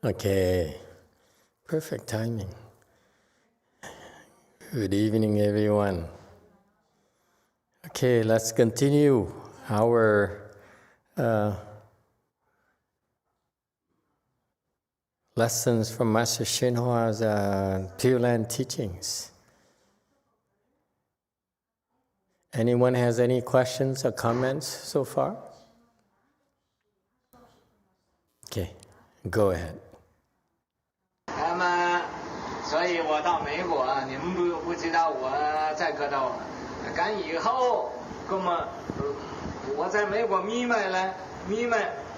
Okay, perfect timing. Good evening, everyone. Okay, let's continue our lessons from Master YongHua's Pure Land teachings. Anyone has any questions or comments so far? Okay, go ahead. 那么，所以我到美国，你们不知道我在嗰度，咁以後，咁麼，我在美國迷昧了，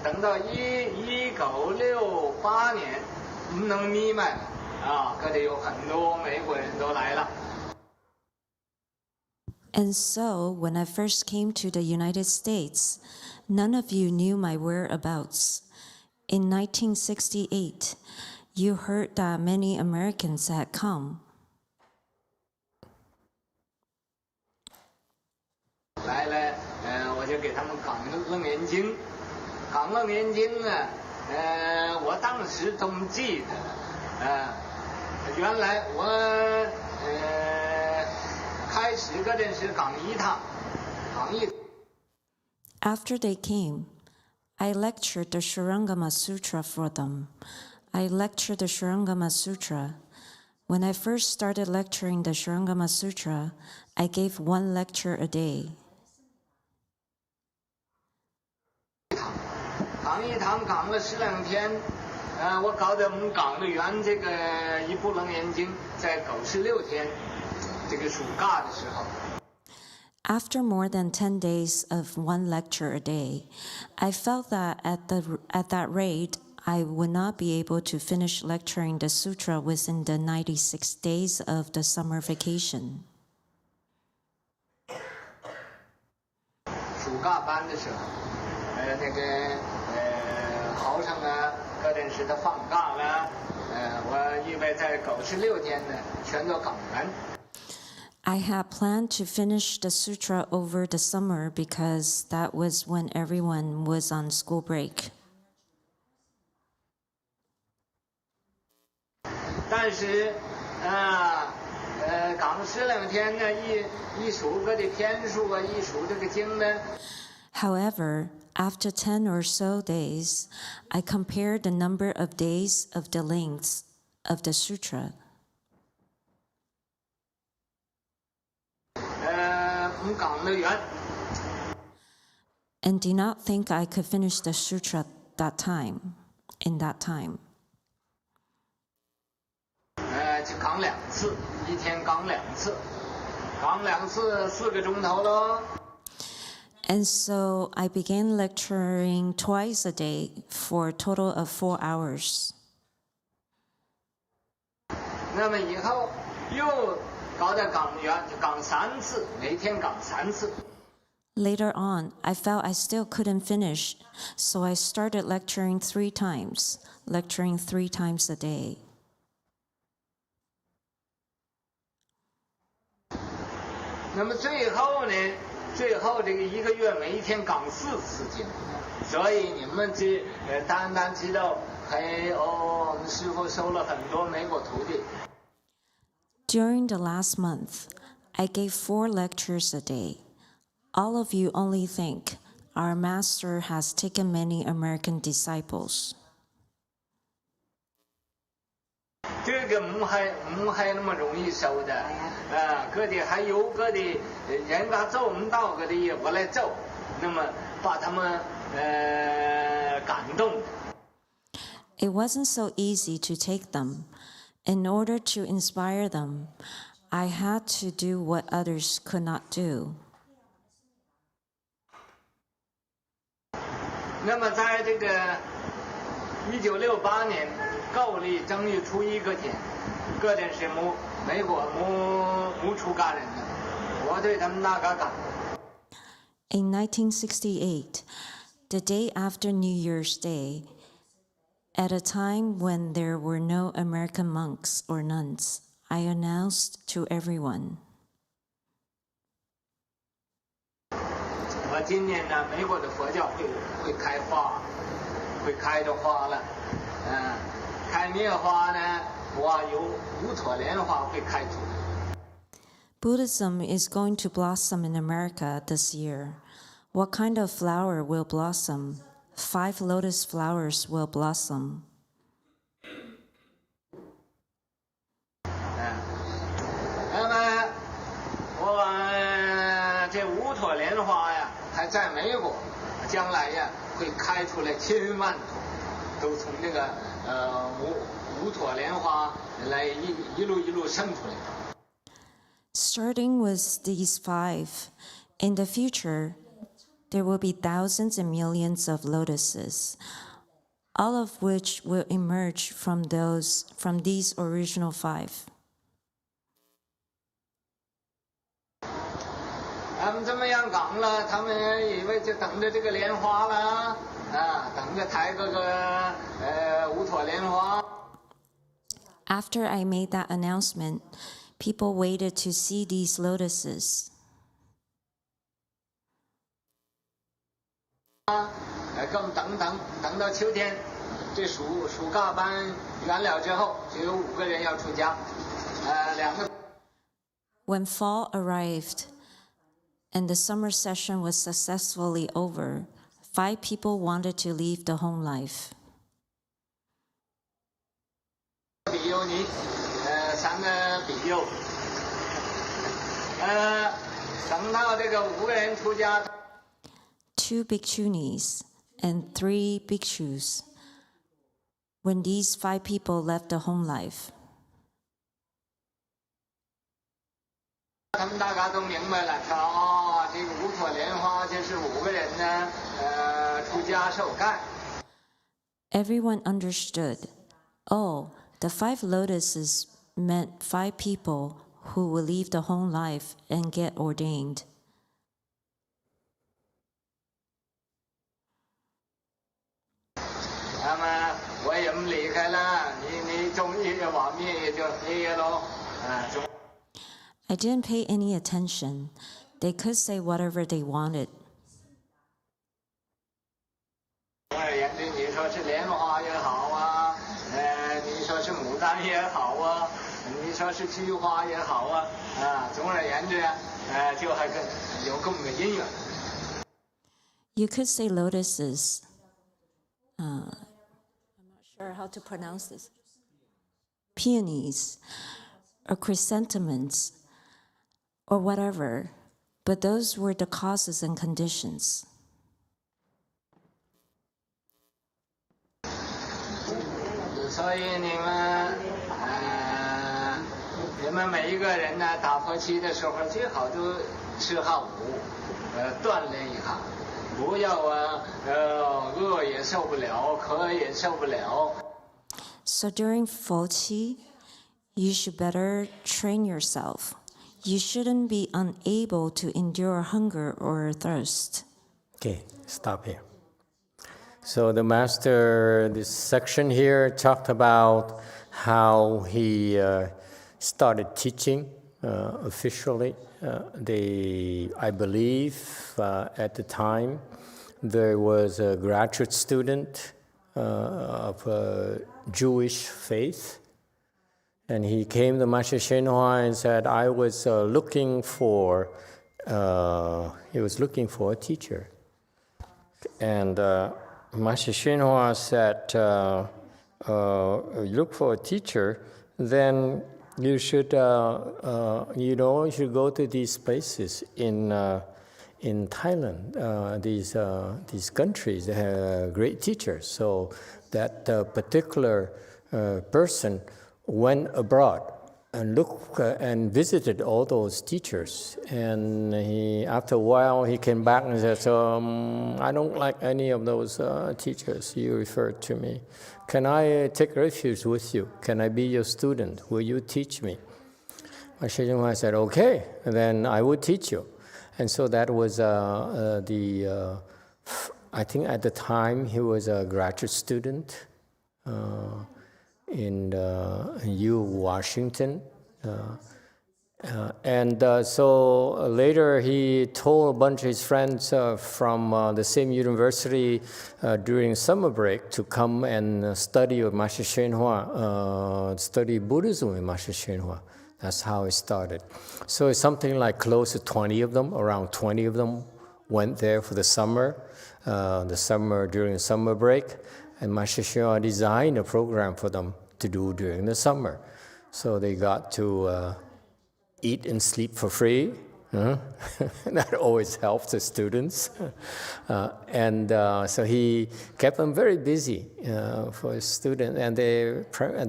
等到1968年，唔能迷昧，啊，嗰度有很多美國人都來了。 And so, when I first came to the United States, none of you knew my whereabouts. In 1968, you heard that many Americans had come. 來了，我就給他們講楞嚴經，講楞嚴經呢，我當時都唔記得了，原來我開始嗰陣時講一趟。 After they came, I lectured the Shurangama Sutra for them. When I first started lecturing the Shurangama Sutra, I gave one lecture a day. 講一堂講了12天，我搞得我們講了完這個一部楞嚴經，在96天，這個暑假的時候。 After more than 10 days of one lecture a day, I felt that at that rate, I would not be able to finish lecturing the sutra within the 96 days of the summer vacation. 暑假班的時候，那個好生啊，嗰陣時他放假了，我預備在96天呢，全都講完。 I had planned to finish the sutra over the summer because that was when everyone was on school break. 但是，講12天呢，一數個的天數啊，一數這個經呢。 However, after 10 or so days, I compared the number of days of the lengths of the sutra. 講得完。 And did not think I could finish the sutra in that time. 就講2次，一天講2次，講2次4個鐘頭咯。 And so I began lecturing twice a day for a total of 4 hours. 那麼以後又搞得講完，就講3次，每天講3次。 Later on, I felt I still couldn't finish, so I started lecturing 3 times a day. 那麼最後呢？最後這個1個月每一天講4次經，所以你們單單知道，我們師父收了很多美國徒弟。 During the last month, I gave 4 lectures a day. All of you only think our master has taken many American disciples. 這個唔係那麼容易收的，嗰啲還有嗰啲人家做唔到嗰啲，我來做，那麼把他們感動。 It wasn't so easy to take them. In order to inspire them, I had to do what others could not do. 那麼在這個1968年舊曆正月初1嗰天，嗰陣時美國冇出家人的，我對他們那個講。 In 1968, the day after New Year's Day, at a time when there were no American monks or nuns, I announced to everyone. 我今年呢，美国的佛教会开花，会开着花了，开灭花呢，有乌托莲花会开出来。Buddhism is going to blossom in America this year. What kind of flower will blossom? 5 lotus flowers will blossom. 那么这乌托莲花呀，还在美国，将来呀会开出来千万朵，都从这个乌托莲花来一路生出来。Starting with these 5, in the future, there will be thousands and millions of lotuses, all of which will emerge from these original 5. 他们这么样讲了，他们以为就等着这个莲花了等着抬个乌托莲花。After I made that announcement, people waited to see these lotuses. 更等到秋天，这暑假班完了之后，就有5个人要出家，2个。When fall arrived and the summer session was successfully over, 5 people wanted to leave the home life. 比丘尼，3个比丘，等到这个5个人出家。2 bhikshunis and 3 bhikshus. When these 5 people left the home life, 他们大家都明白了，说这个乌托莲花就是5个人呢，出家受戒。 everyone understood, oh, the 5 lotuses meant 5 people who will leave the home life and get ordained. 那么我也不离开了，你中意的瓦灭也就灭喽，I didn't pay any attention. They could say whatever they wanted. 总而言之，你说是莲花也好啊，你说是牡丹也好啊，你说是菊花也好啊，总而言之，就还跟有共个因缘。You could say lotuses. I'm not sure how to pronounce this. Peonies or chrysanthemums or whatever, but those were the causes and conditions. 所以你们每一个人呢，打佛七的时候最好都吃下午，锻炼一下，不要饿也受不了，渴也受不了。 So during Fochi, you should better train yourself. You shouldn't be unable to endure hunger or thirst. Okay, stop here. So the master, this section here talked about how he started teaching officially. I believe at the time there was a graduate student of Jewish faith, and he came to Master Shenhua and said, "I was looking for." He was looking for a teacher, and Master Shenhua said, "Look for a teacher, then you should, you should go to these places in Thailand. These countries, they have great teachers." So that particular person went abroad and looked and visited all those teachers. And after a while, he came back and said, "I don't like any of those teachers you referred to me. Can I take refuge with you? Can I be your student? Will you teach me?" Master Shenhua said, "Okay, then I will teach you." And so that was I think at the time he was a graduate student in U Washington, So later he told a bunch of his friends from the same university during summer break to come and study with Master YongHua, study Buddhism with Master YongHua. That's how it started. So it's something like close to 20 of them, around 20 of them went there for the summer during the summer break, and Master YongHua designed a program for them to do during the summer. So they got to eat and sleep for free. That always helps the students. So he kept them very busy for his students. And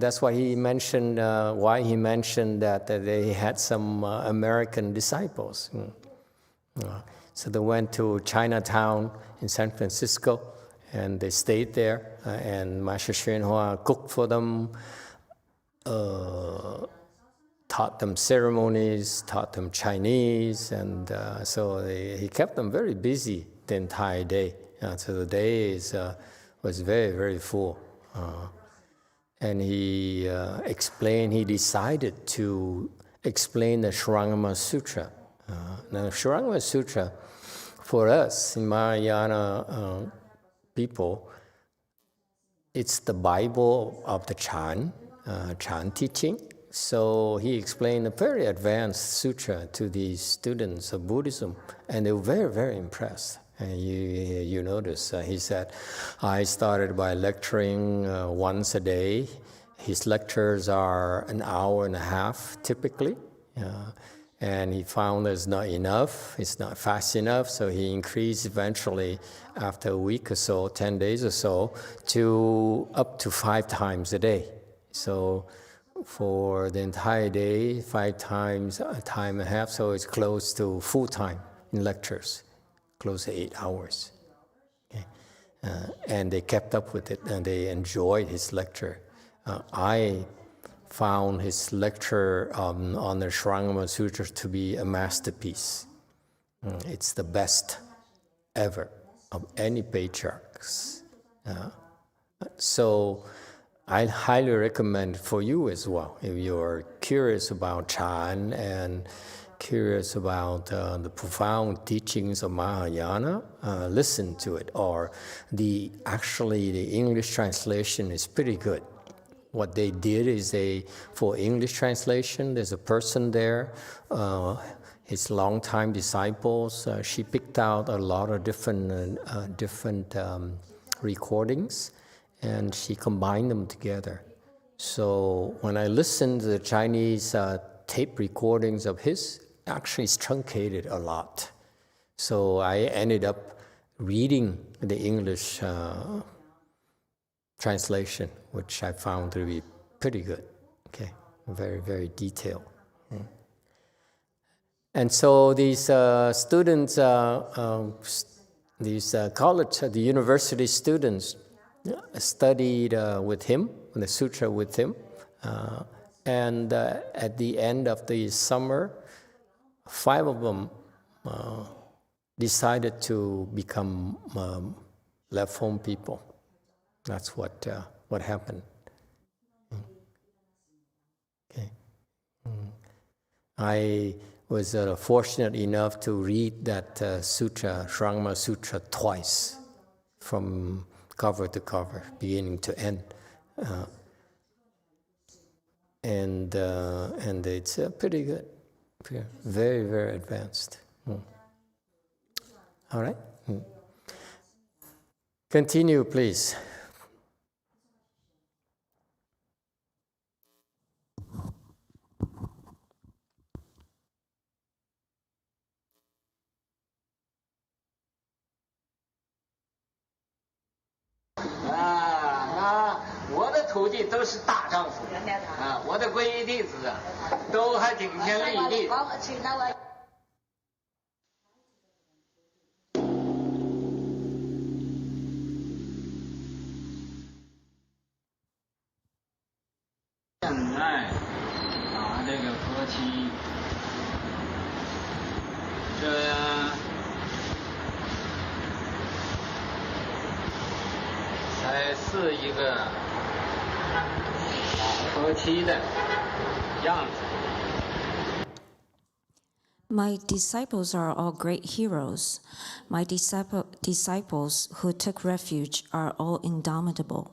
that's why he mentioned that they had some American disciples. So they went to Chinatown in San Francisco, and they stayed there. And Master YongHua cooked for them, taught them ceremonies, taught them Chinese, and so he kept them very busy the entire day. So the day was very, very full. And he decided to explain the Shurangama Sutra. Now, the Shurangama Sutra, for us in Mahayana people, it's the Bible of the Chan teaching. So he explained a very advanced sutra to the students of Buddhism, and they were very, very impressed. And you notice, he said, I started by lecturing once a day. His lectures are an hour and a half, typically. And he found it's not enough, it's not fast enough, so he increased eventually after a week or so, 10 days or so, to up to 5 times a day. So for the entire day, 5 times a time and a half, so it's close to full time in lectures, close to 8 hours. Okay? And they kept up with it, and they enjoyed his lecture. I found his lecture on the Shurangama Sutra to be a masterpiece. It's the best ever of any patriarchs. So I highly recommend for you as well. If you're curious about Chan and curious about the profound teachings of Mahayana, listen to it. Or the English translation is pretty good. What they did is for English translation, there's a person there, his longtime disciples. She picked out a lot of different recordings, and she combined them together. So when I listened to the Chinese tape recordings of his, actually it's truncated a lot. So I ended up reading the English translation, which I found to be pretty good. Okay, very, very detailed. And so these students, the university students, studied with him, the sutra with him, and at the end of the summer, 5 of them decided to become left home people. That's what happened. Okay. I was fortunate enough to read that sutra, Shurangama Sutra, twice, from cover to cover, beginning to end, and it's pretty good, very, very advanced. All right, continue, please.我的徒弟都是大丈夫我的皈依弟子都还顶天立地。现在这个佛七，才是一个佛七的样子。My disciples are all great heroes. My disciples who took refuge are all indomitable.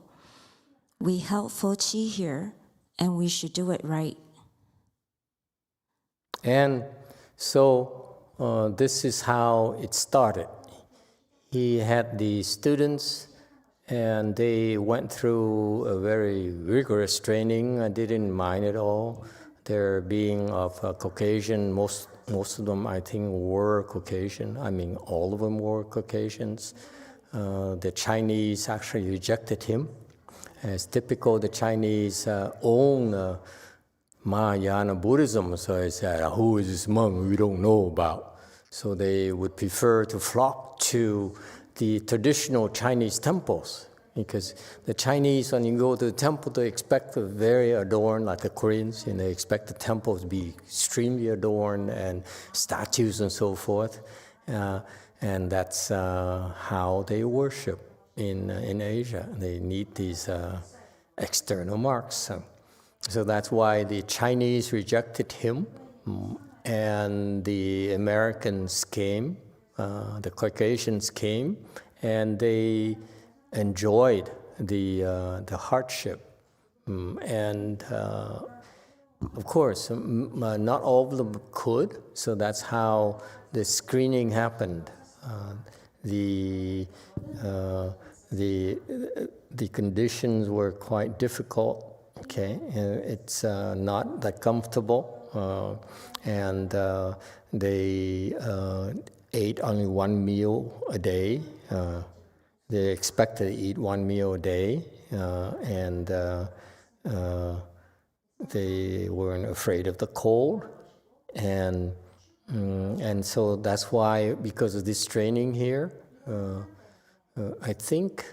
We held Foqi here, and we should do it right. And so this is how it started. He had the students, and they went through a very rigorous training. I didn't mind at all. Their being of Caucasian, most of them, I think, were Caucasian. I mean, all of them were Caucasians. The Chinese actually rejected him. As typical, the Chinese own Mahayana Buddhism, so they said, who is this monk we don't know about? So they would prefer to flock to the traditional Chinese temples, because the Chinese, when you go to the temple, they expect it very adorned, like the Koreans, and they expect the temples to be extremely adorned and statues and so forth. And that's how they worship in Asia. They need these external marks. So that's why the Chinese rejected him, and the Americans came, the Caucasians came, and they enjoyed the hardship. And of course, not all of them could, so that's how the screening happened. The conditions were quite difficult. Okay, it's not that comfortable, and they ate only one meal a day. They expected to eat one meal a day, and they weren't afraid of the cold, and so that's why, because of this training here, I think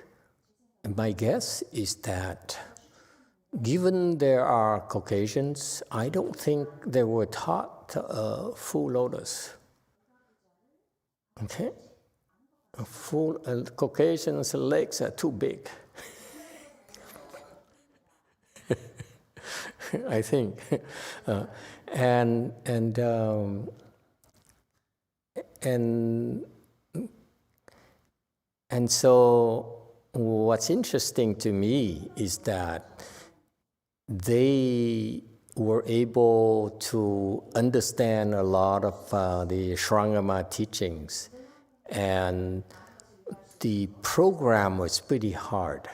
my guess is that, given there are Caucasians, I don't think they were taught full lotus. Okay? Caucasians' legs are too big. I think. And so what's interesting to me is that they were able to understand a lot of the Shrangama teachings, and the program was pretty hard.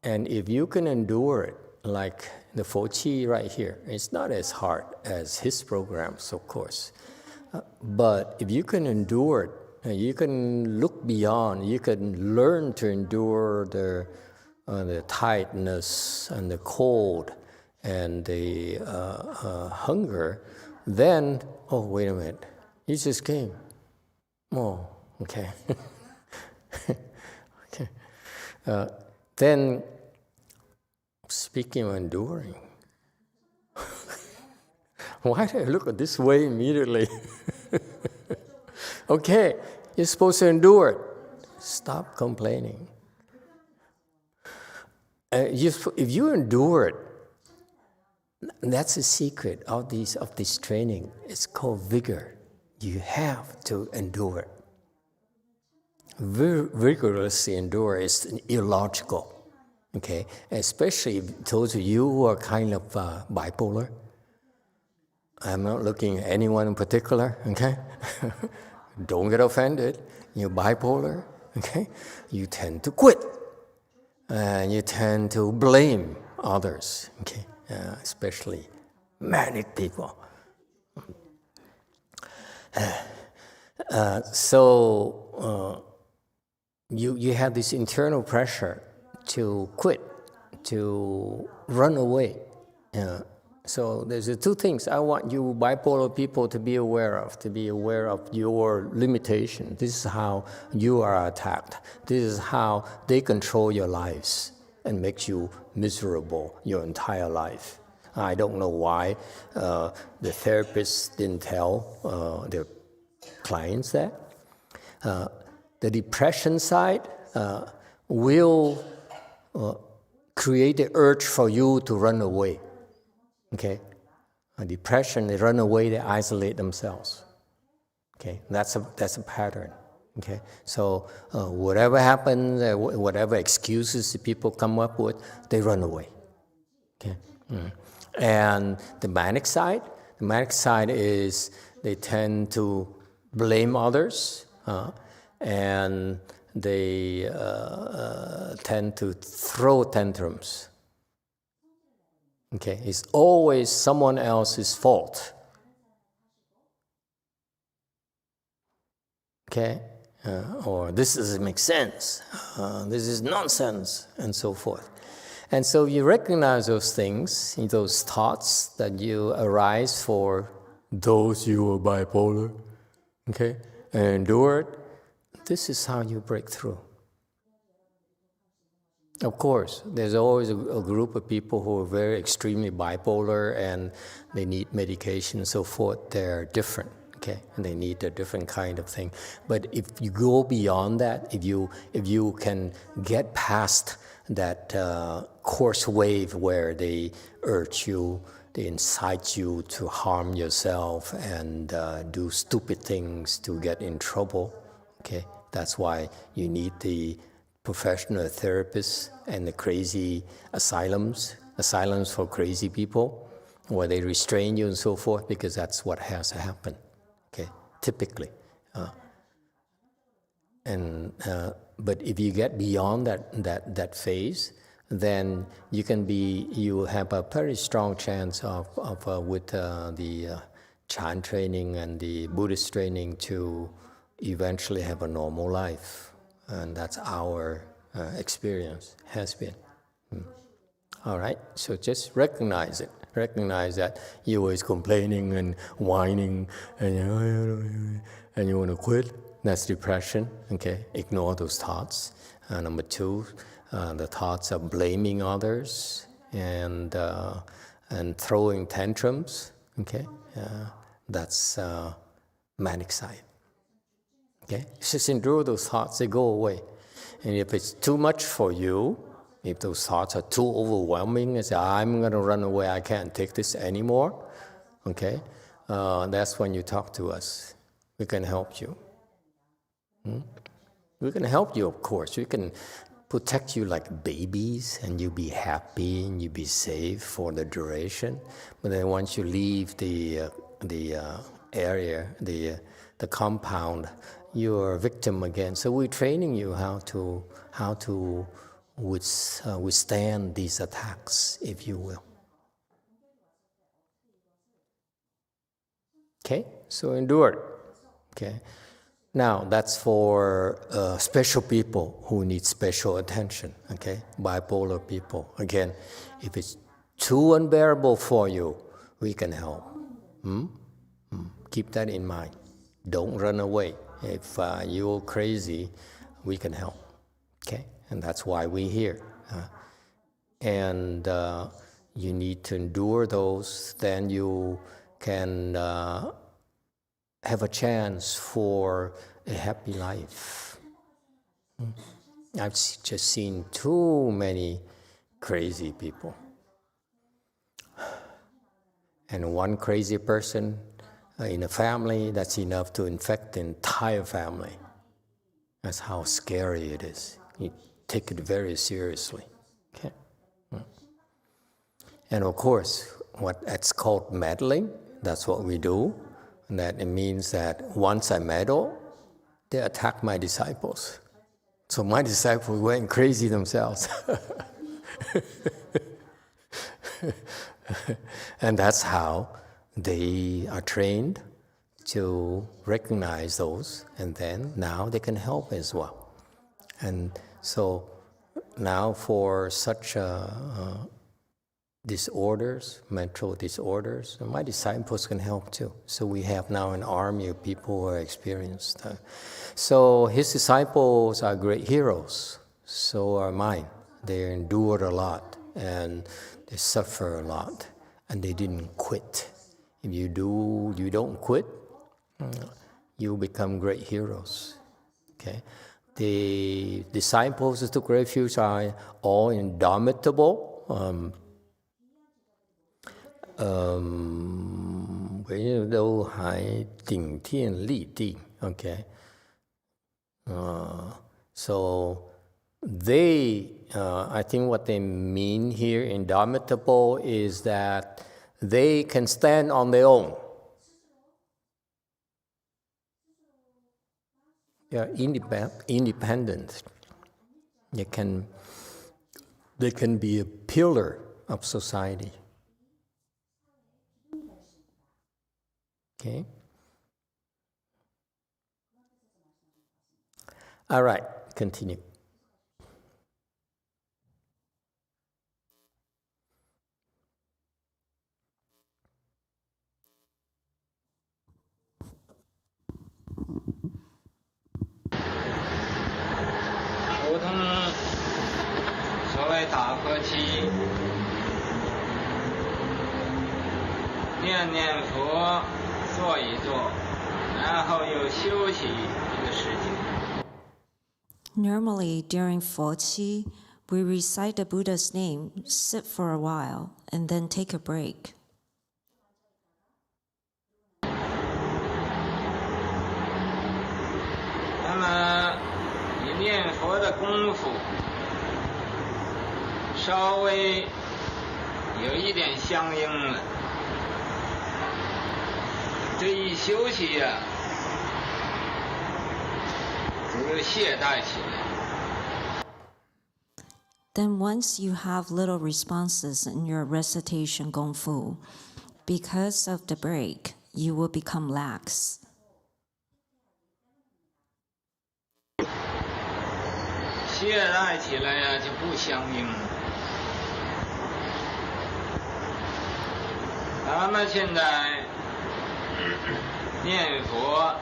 And if you can endure it, like the Foqi right here, it's not as hard as his programs, of course. But if you can endure it, you can look beyond, you can learn to endure the tightness and the cold and the hunger, then, oh, wait a minute, you just came. Oh, okay. Okay. Then, speaking of enduring, why did I look at this way immediately? Okay, you're supposed to endure it. Stop complaining. If you endure it, that's the secret of this training. It's called vigor. You have to endure it. Vigorously endure is illogical. Okay, especially those of you who are kind of bipolar. I'm not looking at anyone in particular. Okay, don't get offended. You're bipolar. Okay, you tend to quit, and you tend to blame others. Okay, especially manic people. So you have this internal pressure to quit, to run away. So there's the two things I want you bipolar people to be aware of your limitation. This is how you are attacked. This is how they control your lives and makes you miserable your entire life. I don't know why the therapists didn't tell their clients that. The depression side will create the urge for you to run away. Okay, depression, they run away, they isolate themselves. Okay, that's a pattern. Okay, so whatever happens, whatever excuses the people come up with, they run away. Okay, and the manic side is they tend to blame others, and they tend to throw tantrums. Okay, it's always someone else's fault. Okay, or this doesn't make sense, this is nonsense, and so forth. And so you recognize those things, those thoughts that you arise for those you are bipolar, okay, and endure it. This is how you break through. Of course, there's always a group of people who are very extremely bipolar and they need medication and so forth. They're different, okay, and they need a different kind of thing. But if you go beyond that, if you can get past that coarse wave where they urge you, they incite you to harm yourself and do stupid things to get in trouble, okay, that's why you need the professional therapists and the crazy asylums for crazy people, where they restrain you and so forth, because that's what has to happen, okay, typically. But if you get beyond that phase, then you have a very strong chance of with the Chan training and the Buddhist training to eventually have a normal life. And that's our experience, has been. All right, so just recognize it. Recognize that you're always complaining and whining and you want to quit. That's depression, okay? Ignore those thoughts. Number two, the thoughts of blaming others and throwing tantrums, okay? That's manic side, okay? Just endure those thoughts, they go away. And if it's too much for you, if those thoughts are too overwhelming, and say, I'm going to run away, I can't take this anymore, okay? That's when you talk to us. We can help you. We can help you, of course. We can protect you like babies, and you be happy and you be safe for the duration. But then once you leave the area, the compound, you're a victim again. So we're training you how to withstand these attacks, if you will. Okay, so endure it. Okay. Now, that's for special people who need special attention, okay? Bipolar people. Again, if it's too unbearable for you, we can help. Keep that in mind. Don't run away. If you're crazy, we can help, okay? And that's why we're here. And you need to endure those, then you can have a chance for a happy life. I've just seen too many crazy people. And one crazy person in a family, that's enough to infect the entire family. That's how scary it is. You take it very seriously. Okay. And of course, that's called meddling. That's what we do. And that it means that once I meddle, they attack my disciples. So my disciples went crazy themselves. And that's how they are trained to recognize those, and then now they can help as well. And so now for such disorders, mental disorders, my disciples can help too. So we have now an army of people who are experienced. So his disciples are great heroes. So are mine. They endured a lot and they suffer a lot, and they didn't quit. If you don't quit, you become great heroes. Okay, the disciples who took refuge are all indomitable. 唯都还顶天立地. Okay. So they, I think what they mean here in Emitofuo is that they can stand on their own. They are independent. They can be a pillar of society. Okay. All right, continue. Normally, during Foqi, we recite the Buddha's name, sit for a while, and then take a break. 那么以念佛的功夫稍微有一点相应了，这一休息呀，就懈怠起来。 Then once you have little responses in your recitation gongfu, because of the break, you will become lax. 懈怠起来呀，就不相应了。咱们现在念佛，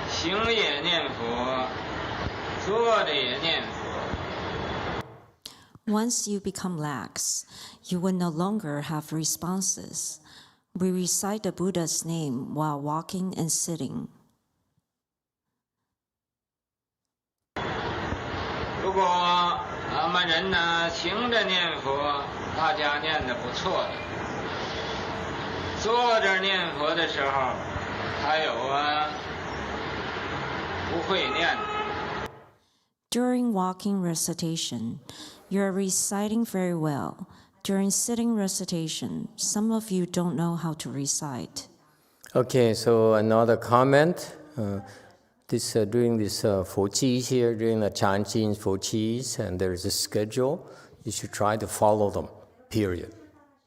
行也念佛，坐着也念佛。 Once you become lax, you will no longer have responses. We recite the Buddha's name while walking and sitting. 如果咱们人呢行着念佛，大家念得不错的；坐着念佛的时候，还有不会念的。 During walking recitation, you are reciting very well. During sitting recitation, some of you don't know how to recite. Okay, so another comment. During this Foqi here, during the chanting Foqis, and there is a schedule, you should try to follow them, period.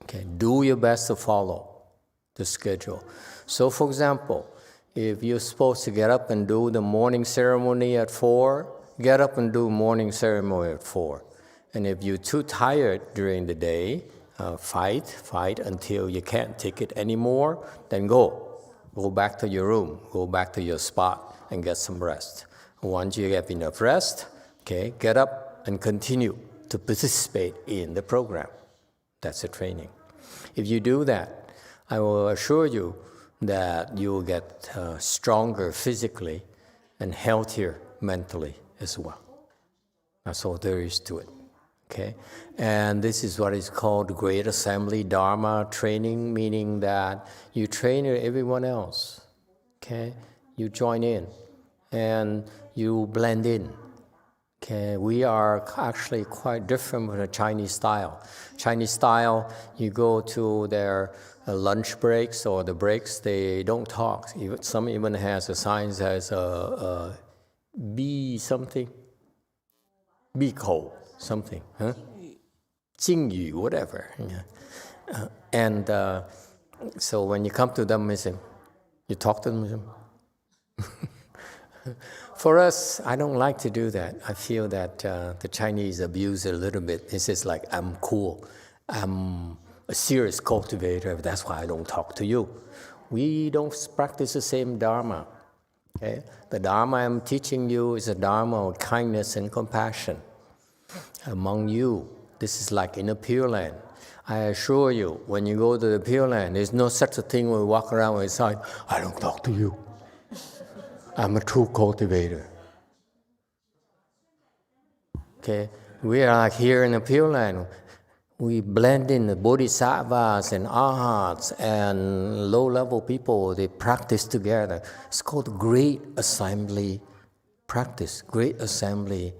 Okay, do your best to follow the schedule. So for example, if you're supposed to get up and do the morning ceremony at 4, get up and do morning ceremony at 4. And if you're too tired during the day, fight until you can't take it anymore, then go back to your room, go back to your spot and get some rest. Once you get enough rest, okay, get up and continue to participate in the program. That's the training. If you do that, I will assure you that you will get stronger physically and healthier mentally as well. That's all there is to it. Okay, and this is what is called Great Assembly Dharma training, meaning that you train everyone else. Okay, you join in and you blend in. Okay, we are actually quite different from the Chinese style. Chinese style, you go to their lunch breaks or the breaks, they don't talk. Some even has a sign that says B something, B口. Something, huh? 敬语, whatever. And so when you come to them, you talk to them. For us, I don't like to do that. I feel that the Chinese abuse it a little bit. It's just like, I'm cool. I'm a serious cultivator. That's why I don't talk to you. We don't practice the same Dharma. Okay? The Dharma I'm teaching you is a Dharma of kindness and compassion. Among you, this is like in a Pure Land. I assure you, when you go to the Pure Land, there's no such a thing where we walk around and say, I don't talk to you. I'm a true cultivator. Okay, we are like here in the Pure Land. we blend in the bodhisattvas and arhats and low-level people. They practice together. It's called Great Assembly practice, Great Assembly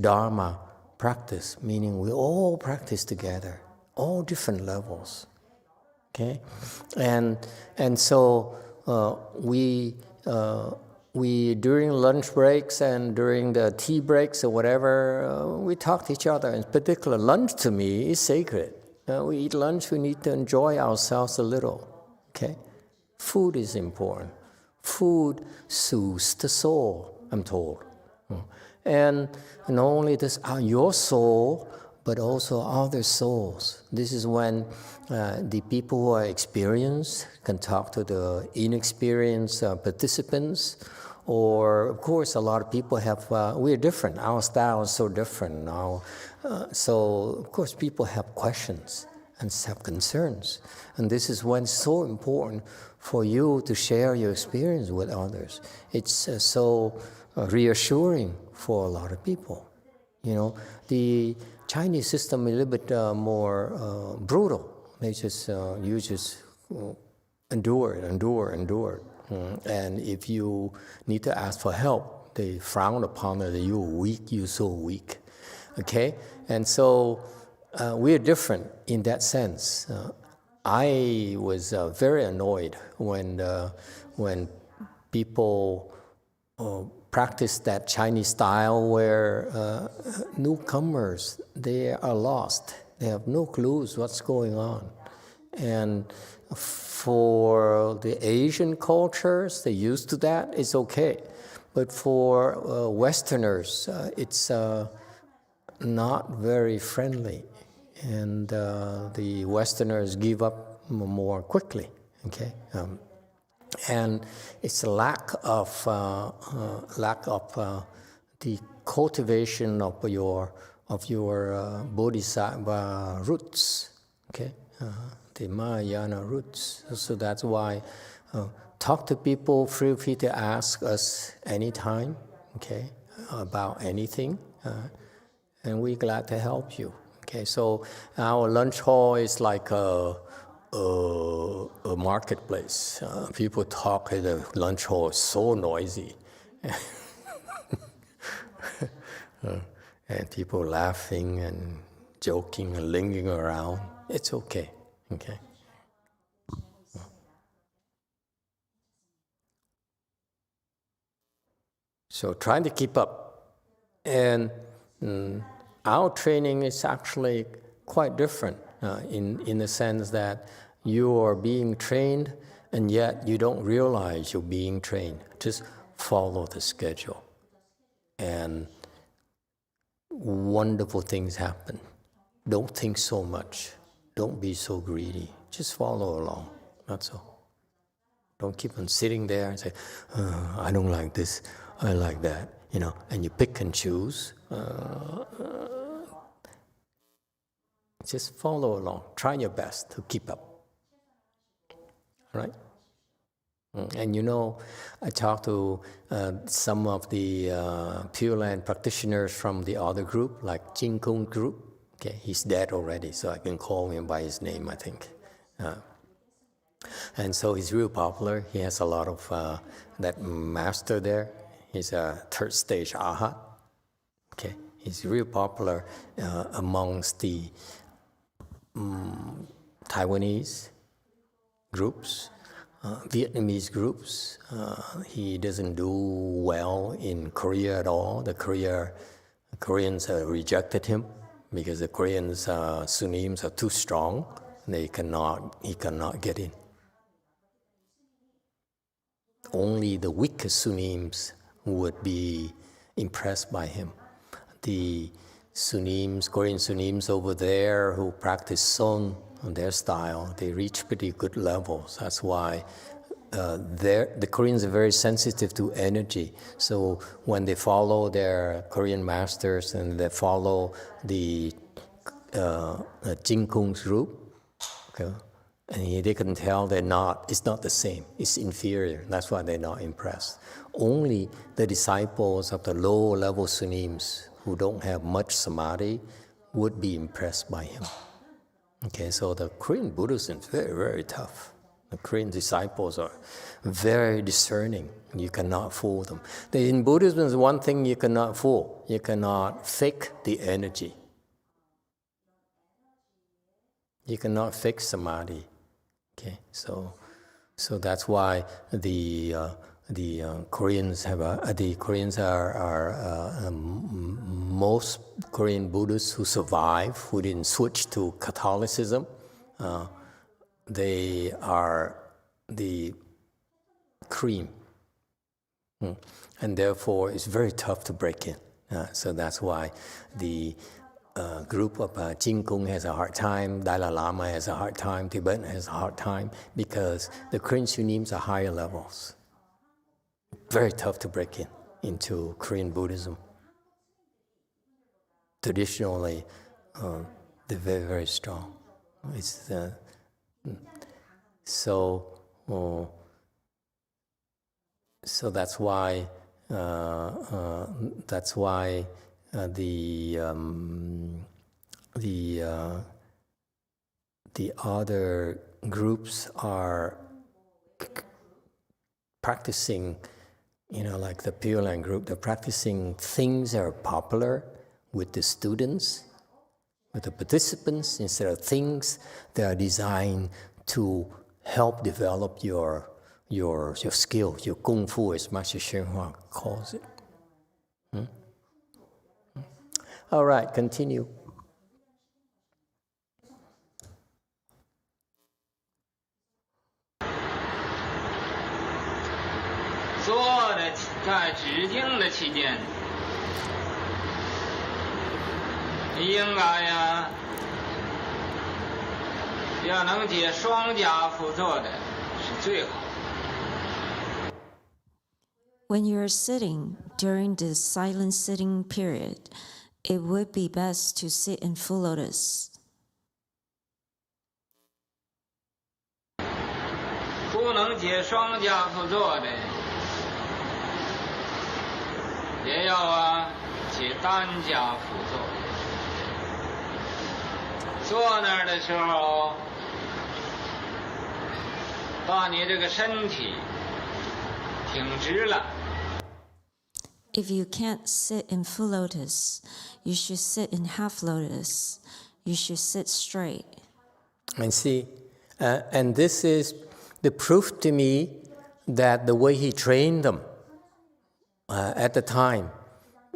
Dharma practice, meaning we all practice together, all different levels. Okay, and so we during lunch breaks and during the tea breaks or whatever, we talk to each other. In particular, lunch to me is sacred. We eat lunch, we need to enjoy ourselves a little. Okay, food is important. Food soothes the soul, I'm told. And not only this, your soul, but also other souls. This is when the people who are experienced can talk to the inexperienced participants. Or, of course, a lot of people have, we're different. Our style is so different now. So, of course, people have questions and have concerns. And this is when it's so important for you to share your experience with others. It's so reassuring for a lot of people. You know, the Chinese system is a little bit more brutal. They just, you just endure. And if you need to ask for help, they frown upon it. You're weak, you're so weak. Okay? And so we're different in that sense. I was very annoyed when people practice that Chinese style where newcomers, they are lost. They have no clues what's going on. And for the Asian cultures, they're used to that, it's okay. But for Westerners, it's not very friendly. And the Westerners give up more quickly, okay? And it's a lack of the cultivation of your bodhisattva roots, okay, the Mahayana roots. So that's why talk to people. Feel free to ask us anytime, okay, about anything, and we're glad to help you. Okay, so our lunch hall is like a marketplace. People talk at the lunch hall, it's so noisy. And people laughing and joking and lingering around. It's okay, okay? So trying to keep up. And our training is actually quite different in the sense that you are being trained and yet you don't realize you're being trained. Just follow the schedule. And wonderful things happen. Don't think so much. Don't be so greedy. Just follow along. That's all. Don't keep on sitting there and say, I don't like this, I like that, you know, and you pick and choose. Just follow along. Try your best to keep up. All right? And you know, I talked to some of the Pure Land practitioners from the other group, like Jing Kung group. Okay, he's dead already, so I can call him by his name, I think. And so he's real popular. He has a lot of that master there. He's a third stage arhat. Okay, he's real popular amongst the Taiwanese groups. Vietnamese groups. He doesn't do well in Korea at all. The Koreans rejected him because the Koreans Sunims are too strong. He cannot get in. Only the weakest Sunims would be impressed by him. The Sunims, Korean Sunims over there who practice Son, their style, they reach pretty good levels. That's why the Koreans are very sensitive to energy. So when they follow their Korean masters and they follow the Jing Kung's group, okay, and they can tell it's not the same, it's inferior. That's why they're not impressed. Only the disciples of the low-level Sunims who don't have much samadhi would be impressed by him. Okay, so the Korean Buddhism is very, very tough. The Korean disciples are very discerning. You cannot fool them. In Buddhism, is one thing you cannot fool. You cannot fake the energy. You cannot fake samadhi. Okay, so that's why the Koreans are most Korean Buddhists who survive, who didn't switch to Catholicism. They are the cream, and therefore it's very tough to break in. So that's why the group of Jin Kung has a hard time, Dalai Lama has a hard time, Tibetan has a hard time, because the Korean Sunims are higher levels. Very tough to break into Korean Buddhism. Traditionally, they're very, very strong. It's so that's why the other groups are practicing, like the Pure Land group, they're practicing things that are popular with the students, with the participants, instead of things that are designed to help develop your skill, your kung fu, as Master YongHua calls it. All right, continue. When you're sitting during the silent sitting period, it would be best to sit in full lotus. If you can't sit in full lotus, you should sit in half lotus. You should sit straight. And see, and this is the proof to me that the way he trained them at the time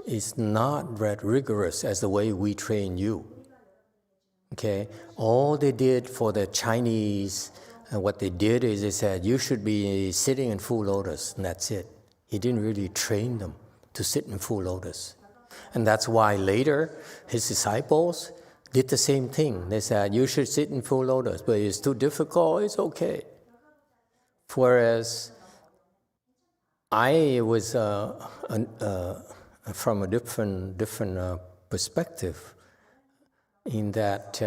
is not that rigorous as the way we train you. Okay, all they did for the Chinese, what they did is they said, you should be sitting in full lotus, and that's it. He didn't really train them to sit in full lotus. And that's why later his disciples did the same thing. They said, you should sit in full lotus, but it's too difficult, it's okay. Whereas I was from a different perspective, in that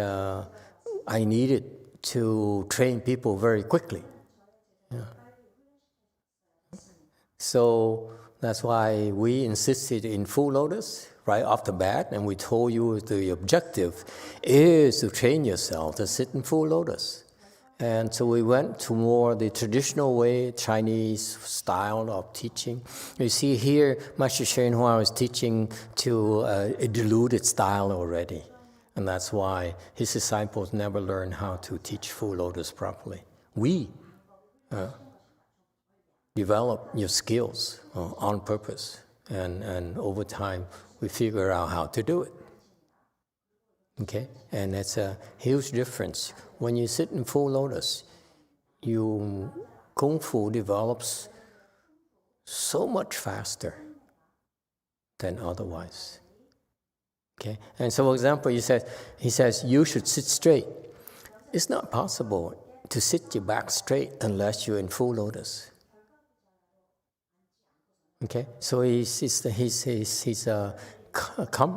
I needed to train people very quickly. Yeah. So that's why we insisted in full lotus right off the bat, and we told you the objective is to train yourself to sit in full lotus. And so we went to more the traditional way, Chinese style of teaching. You see here, Master YongHua was teaching to a diluted style already. And that's why his disciples never learned how to teach full lotus properly. We develop your skills on purpose. And over time, we figure out how to do it. Okay? And it's a huge difference. When you sit in full lotus, your kung fu develops so much faster than otherwise. Okay? And so, for example, he says, you should sit straight. It's not possible to sit your back straight unless you're in full lotus. Okay? So he's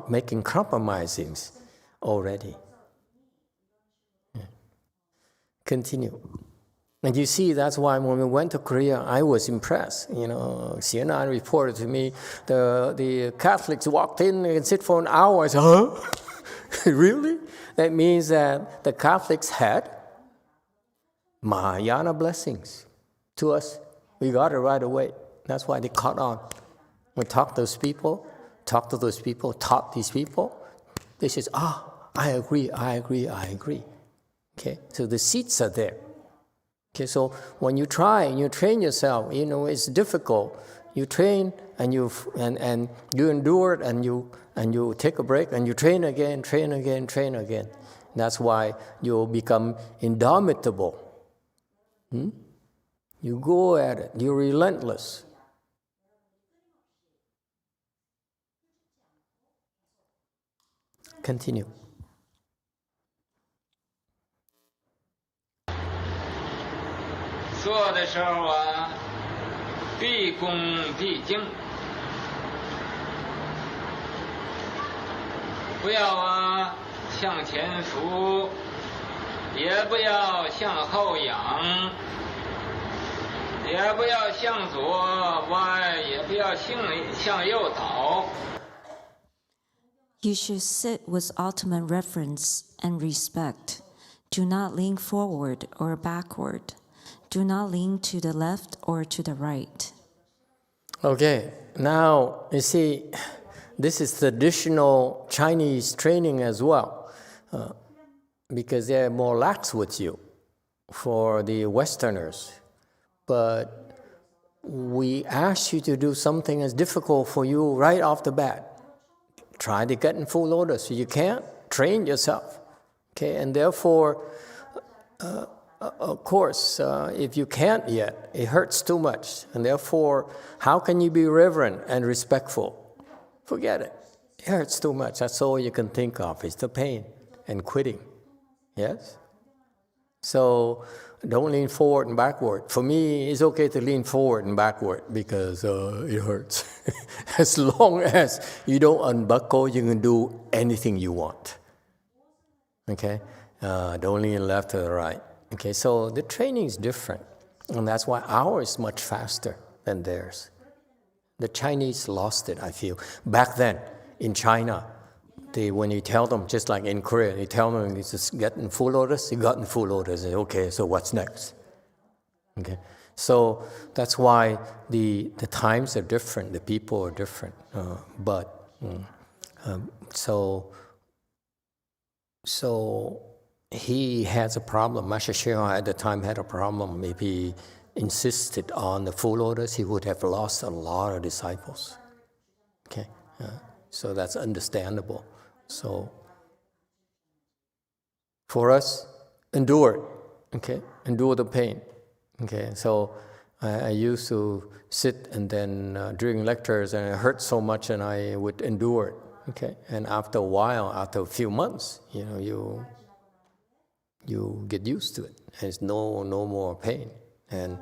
making compromises already. Yeah. Continue. And you see, that's why when we went to Korea, I was impressed. CNN reported to me, the Catholics walked in and sit for an hour. I said, huh? Really? That means that the Catholics had Mahayana blessings to us. We got it right away. That's why they caught on. We taught those people, taught these people. They said, I agree. Okay, so the seeds are there. Okay, so when you try and you train yourself, it's difficult. You train and you endure it and you take a break and you train again. That's why you become indomitable. You go at it. You're relentless. Continue. 做的时候啊，毕恭毕敬，不要啊向前俯，也不要向后仰，也不要向左歪，也不要向右倒。 You should sit with ultimate reverence and respect. Do not lean forward or backward. Do not lean to the left or to the right. Okay, now you see, this is traditional Chinese training as well, because they're more lax with you for the Westerners. But we ask you to do something that's difficult for you right off the bat. Try to get in full lotus. You can't, train yourself. Okay, and therefore, of course, if you can't yet, it hurts too much. And therefore, how can you be reverent and respectful? Forget it. It hurts too much. That's all you can think of is the pain and quitting. Yes? So don't lean forward and backward. For me, it's okay to lean forward and backward because it hurts. As long as you don't unbuckle, you can do anything you want. Okay? Don't lean left or right. Okay, so the training is different. And that's why ours is much faster than theirs. The Chinese lost it, I feel. Back then, in China, when you tell them, just like in Korea, you tell them you just get in full lotus, you got in full lotus. Okay, so what's next? Okay, so that's why the times are different, the people are different. So he has a problem. Master Hsuan at the time had a problem. If he insisted on the full lotus, he would have lost a lot of disciples. Okay, so that's understandable. So for us, endure it. Okay, endure the pain. Okay, so I used to sit and then during lectures, and it hurt so much, and I would endure it. Okay, and after a while, after a few months, you get used to it. There's no more pain, and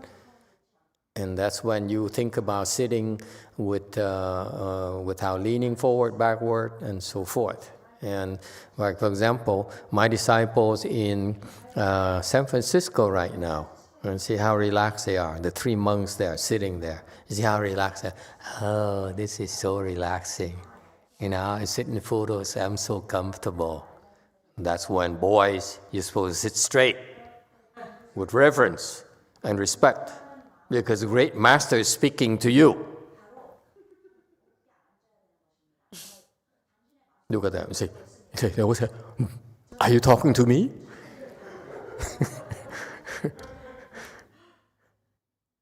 that's when you think about sitting without leaning forward, backward, and so forth. And like, for example, my disciples in San Francisco right now, and see how relaxed they are. The 3 monks there sitting there. You see how relaxed they are? Oh, this is so relaxing. I sit in photos, I'm so comfortable. That's when, boys, you're supposed to sit straight with reverence and respect, because the great master is speaking to you. Look at that and say, are you talking to me?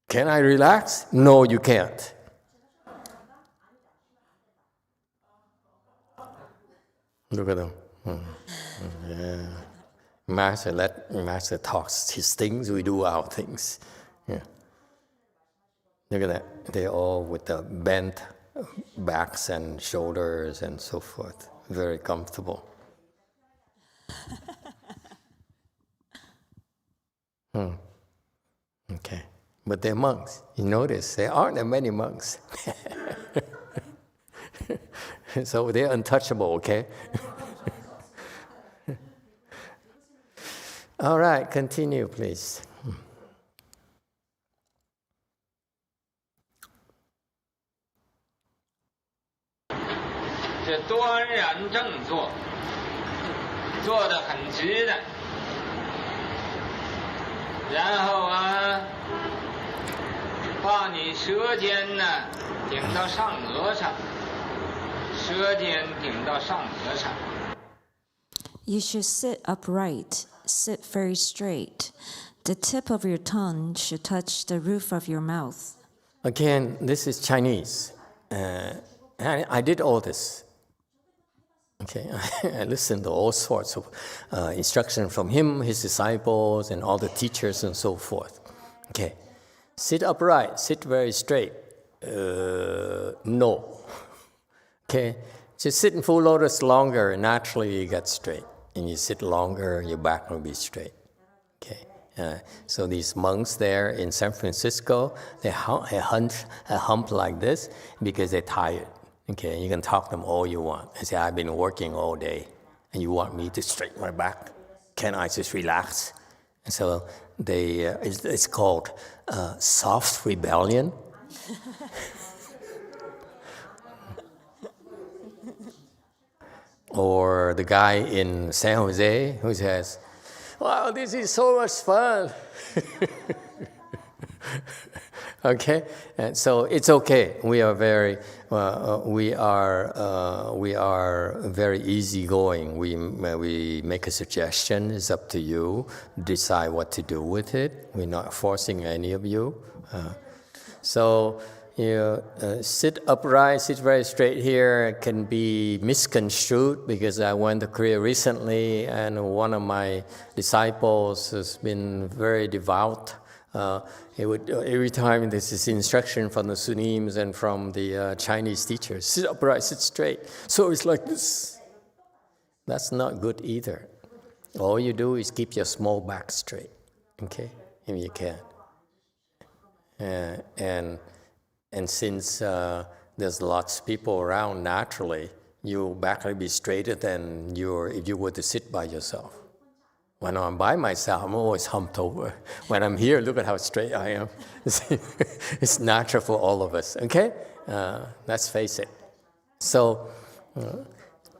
Can I relax? No, you can't. Look at them. Yeah. Master talks his things, we do our things. Yeah. Look at that. They're all with the bent backs and shoulders and so forth. Very comfortable. Okay. But they're monks. You notice there aren't that many monks. So they're untouchable, okay? All right, continue, please. 这端然正坐，坐得很直的，然后把你舌尖呢顶到上颚上，舌尖顶到上颚上。 You should sit upright, sit very straight. The tip of your tongue should touch the roof of your mouth. Again, this is Chinese. I did all this. Okay, I listened to all sorts of instruction from him, his disciples, and all the teachers and so forth. Okay, sit upright, sit very straight. No. Okay, just sit in full lotus longer, and naturally you get straight. And you sit longer, your back will be straight. Okay. So these monks there in San Francisco, they hump like this because they're tired. Okay, you can talk to them all you want. They say, I've been working all day, and you want me to straighten my back? Can I just relax? And so it's called soft rebellion. Or the guy in San Jose who says, wow, this is so much fun. Okay, and so it's okay. We are very easygoing. We make a suggestion. It's up to you. Decide what to do with it. We're not forcing any of you. So you sit upright, sit very straight here. It can be misconstrued because I went to Korea recently, and one of my disciples has been very devout. Every time this is instruction from the Sunims and from the Chinese teachers, sit upright, sit straight. So it's like this. That's not good either. All you do is keep your small back straight, okay, if you can. And since there's lots of people around, naturally, your back will be straighter than if you were to sit by yourself. When I'm by myself, I'm always humped over. When I'm here, look at how straight I am. It's natural for all of us, okay? Let's face it. So,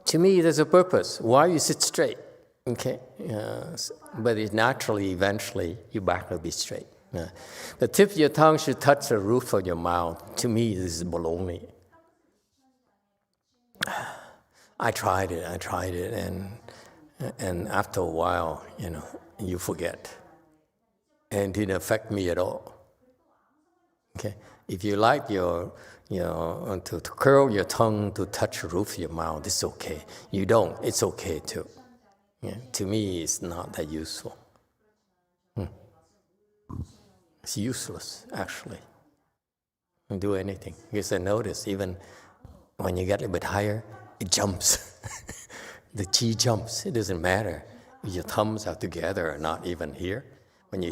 to me, there's a purpose. Why you sit straight, okay? But it naturally, eventually, your back will be straight. The tip of your tongue should touch the roof of your mouth. To me, this is baloney. I tried it, and after a while, you forget. And it didn't affect me at all. Okay? If you like to curl your tongue to touch the roof of your mouth, it's okay. You don't, it's okay too. Yeah? To me, it's not that useful. It's useless, actually. Don't do anything. Because I notice, even when you get a little bit higher, it jumps. The chi jumps. It doesn't matter if your thumbs are together or not even here. When you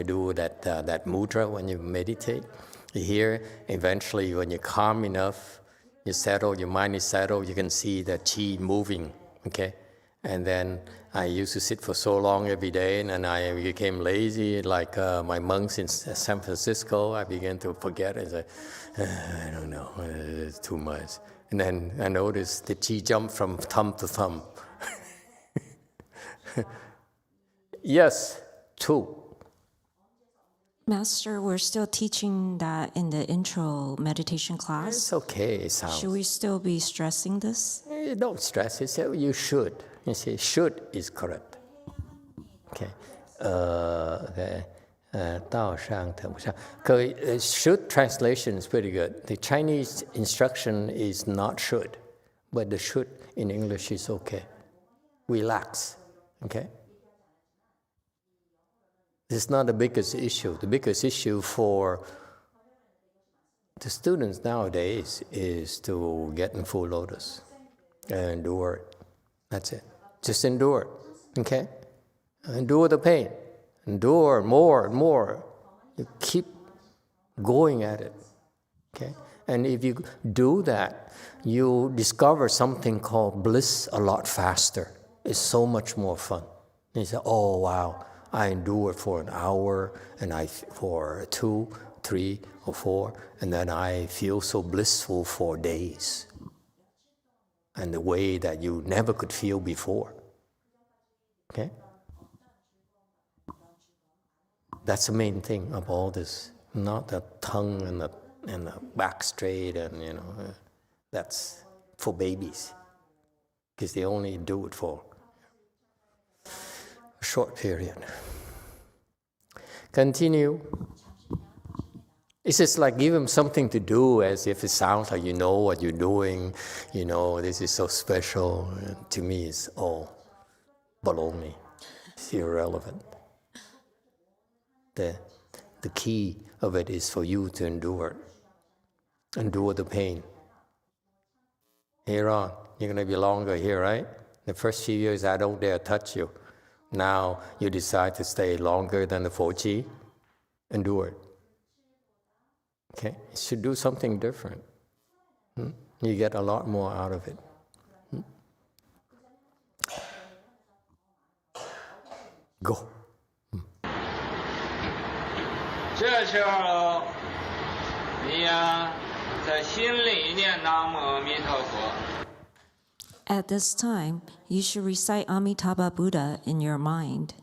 do that mudra, when you meditate, you hear, eventually when you're calm enough, you settle, your mind is settled, you can see the chi moving, okay? And then I used to sit for so long every day, and then I became lazy, like my monks in San Francisco. I began to forget. I said, I don't know, it's too much. And then I noticed the chi jump from thumb to thumb. Yes, two. Master, we're still teaching that in the intro meditation class. It's okay, it sounds. Should we still be stressing this? Don't stress it. You should. You see, should is correct. Okay. Should translation is pretty good. The Chinese instruction is not should, but the should in English is okay. Relax. Okay? This is not the biggest issue. The biggest issue for the students nowadays is to get in full lotus and endure it. That's it. Just endure it. Okay? Endure the pain. Endure more and more. You keep going at it. Okay? And if you do that, you discover something called bliss a lot faster. It's so much more fun. And you say, oh, wow, I endured for an hour, and for 2, 3, or 4, and then I feel so blissful for days. And the way that you never could feel before. Okay? That's the main thing of all this, not the tongue and the back straight and, that's for babies, because they only do it for a short period. Continue. It's just like give them something to do as if it sounds like you know what you're doing, this is so special. To me, it's all baloney. It's irrelevant. The key of it is for you to endure the pain. Here on, you're going to be longer here, right? The first few years, I don't dare touch you. Now you decide to stay longer than the 4G, endure it. Okay, you should do something different. You get a lot more out of it. 这时候，你呀，在心里念南无阿弥陀佛。 At this time, you should recite Amitabha Buddha in your mind.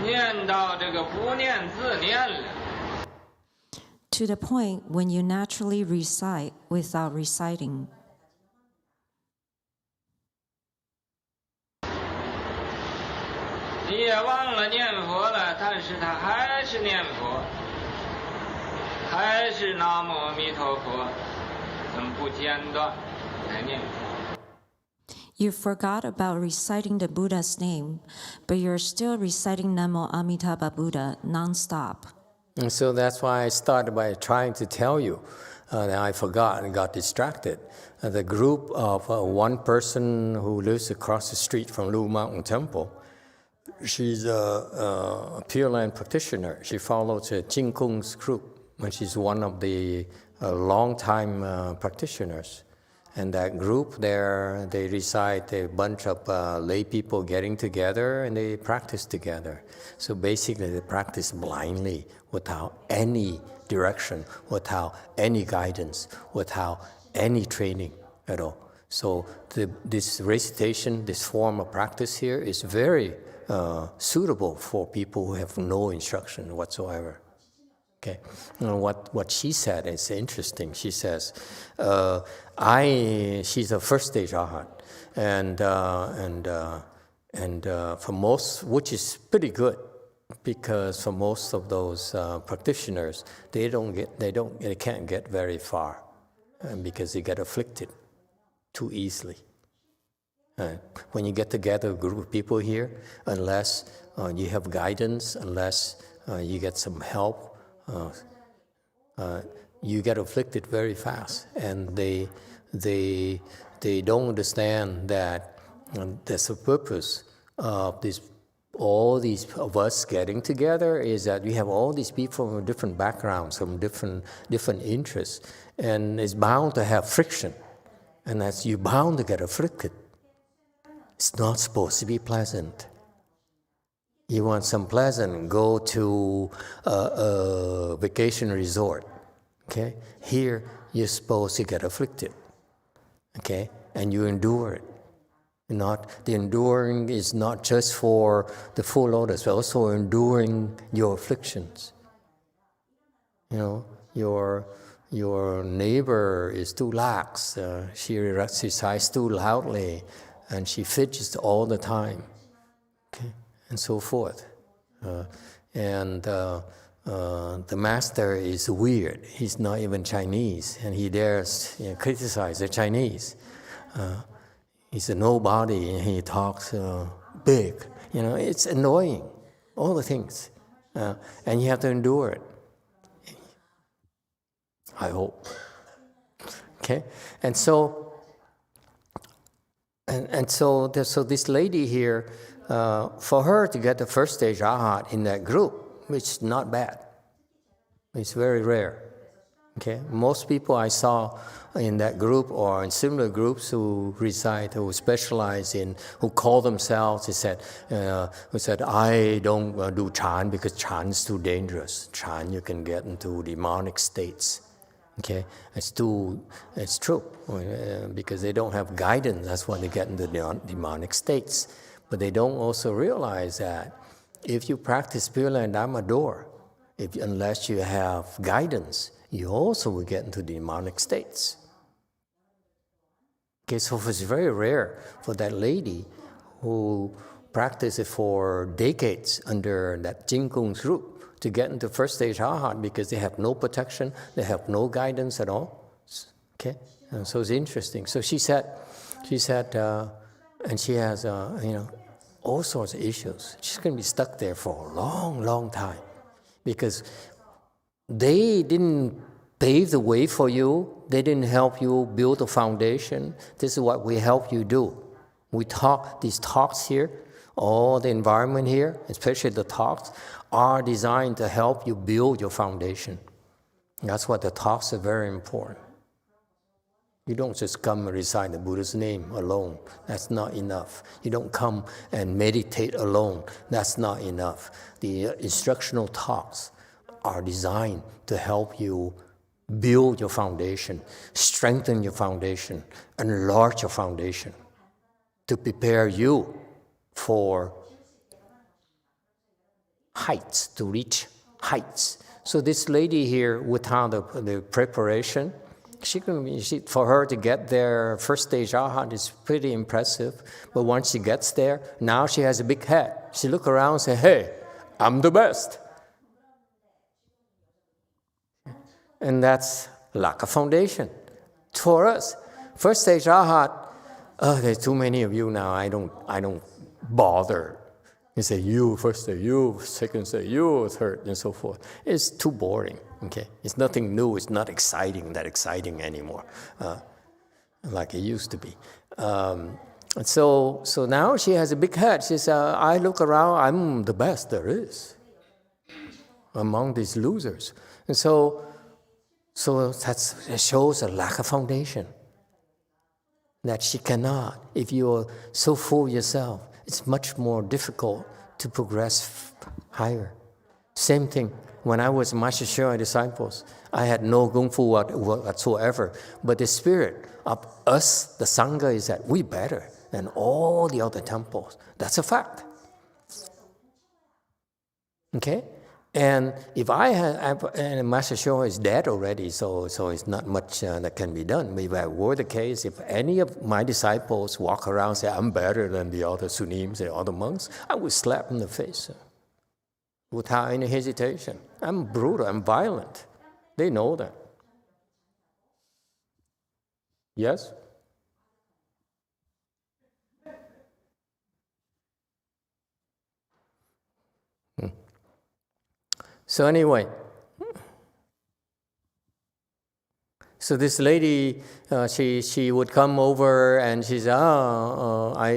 念到这个不念自念了。 To the point when you naturally recite without reciting. 你也忘了念佛了，但是他还是念佛，还是南无阿弥陀佛，不间断来念佛。 You forgot about reciting the Buddha's name, but you're still reciting Namo Amitabha Buddha non-stop. And so that's why I started by trying to tell you that I forgot and got distracted. The group of one person who lives across the street from Lu Mountain Temple, she's a Pure Land practitioner. She follows Jing Kung's group, and she's one of the long-time practitioners. And that group there, they recite a bunch of lay people getting together and they practice together. So basically they practice blindly without any direction, without any guidance, without any training at all. So this recitation, this form of practice here is very suitable for people who have no instruction whatsoever. Okay, and what she said is interesting. She says, she's a first stage arhat, and for most, which is pretty good, because for most of those practitioners, they can't get very far, because they get afflicted too easily. When you get together a group of people here, unless you have guidance, unless you get some help. You get afflicted very fast, and they don't understand that that's the purpose of all these of us getting together is that we have all these people from different backgrounds, from different interests, and it's bound to have friction, and that's you're bound to get afflicted. It's not supposed to be pleasant. You want some pleasant, go to a vacation resort, okay? Here, you're supposed to get afflicted, okay? And you endure it. The enduring is not just for the full lotus, but also enduring your afflictions. Your neighbor is too lax, she recites too loudly, and she fidgets all the time, okay? And so forth. The master is weird. He's not even Chinese, and he dares criticize the Chinese. He's a nobody, and he talks big. It's annoying, all the things. And you have to endure it. I hope. Okay? And so this lady here, for her to get the first stage arhat in that group, which is not bad. It's very rare. Okay, most people I saw in that group or in similar groups who recite, who specialize in, who call themselves, who said, I don't do Chan because Chan is too dangerous. Chan, you can get into demonic states. Okay, it's true, because they don't have guidance. That's why they get into demonic states. But they don't also realize that if you practice Pure Land Dharma door, unless you have guidance, you also will get into demonic states. Okay, so it's very rare for that lady who practiced it for decades under that Jingkung's root to get into first stage Arhat because they have no protection, they have no guidance at all. Okay, and so it's interesting. So she said, and she has, all sorts of issues. She's going to be stuck there for a long, long time because they didn't pave the way for you. They didn't help you build a foundation. This is what we help you do. We talk, these talks here, all the environment here, especially the talks, are designed to help you build your foundation. That's why the talks are very important. You don't just come and recite the Buddha's name alone. That's not enough. You don't come and meditate alone. That's not enough. The instructional talks are designed to help you build your foundation, strengthen your foundation, enlarge your foundation, to prepare you for heights, to reach heights. So this lady here, without the preparation, for her to get there, first stage Arhat is pretty impressive. But once she gets there, now she has a big head. She look around and say, hey, I'm the best. And that's lack of foundation. For us, first stage Arhat, there's too many of you now, I don't bother. You say you, first say you, second say you, third, and so forth. It's too boring, okay? It's nothing new, it's not that exciting anymore, like it used to be. So now she has a big head. She says, I look around, I'm the best there is among these losers. And so that shows a lack of foundation. That she cannot. If you're so full of yourself, it's much more difficult to progress higher. Same thing, when I was Master Shura disciples, I had no Kung Fu whatsoever, but the spirit of us, the Sangha, is that we better than all the other temples. That's a fact. Okay? And if and Master Shura is dead already, so it's not much that can be done. But if that were the case, if any of my disciples walk around and say, I'm better than the other Sunims, the other monks, I would slap in the face without any hesitation. I'm brutal, I'm violent. They know that. Yes? So anyway, so this lady, she would come over and she said, I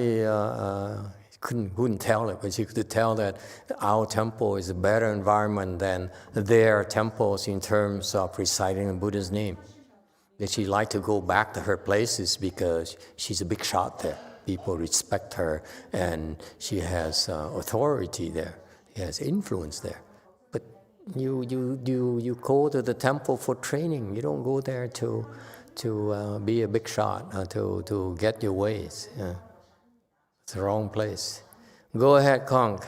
couldn't tell it, but she could tell that our temple is a better environment than their temples in terms of reciting the Buddha's name. That she liked to go back to her places because she's a big shot there. People respect her and she has authority there. She has influence there. You go to the temple for training. You don't go there to be a big shot, to get your ways. Yeah. It's the wrong place. Go ahead, Kong.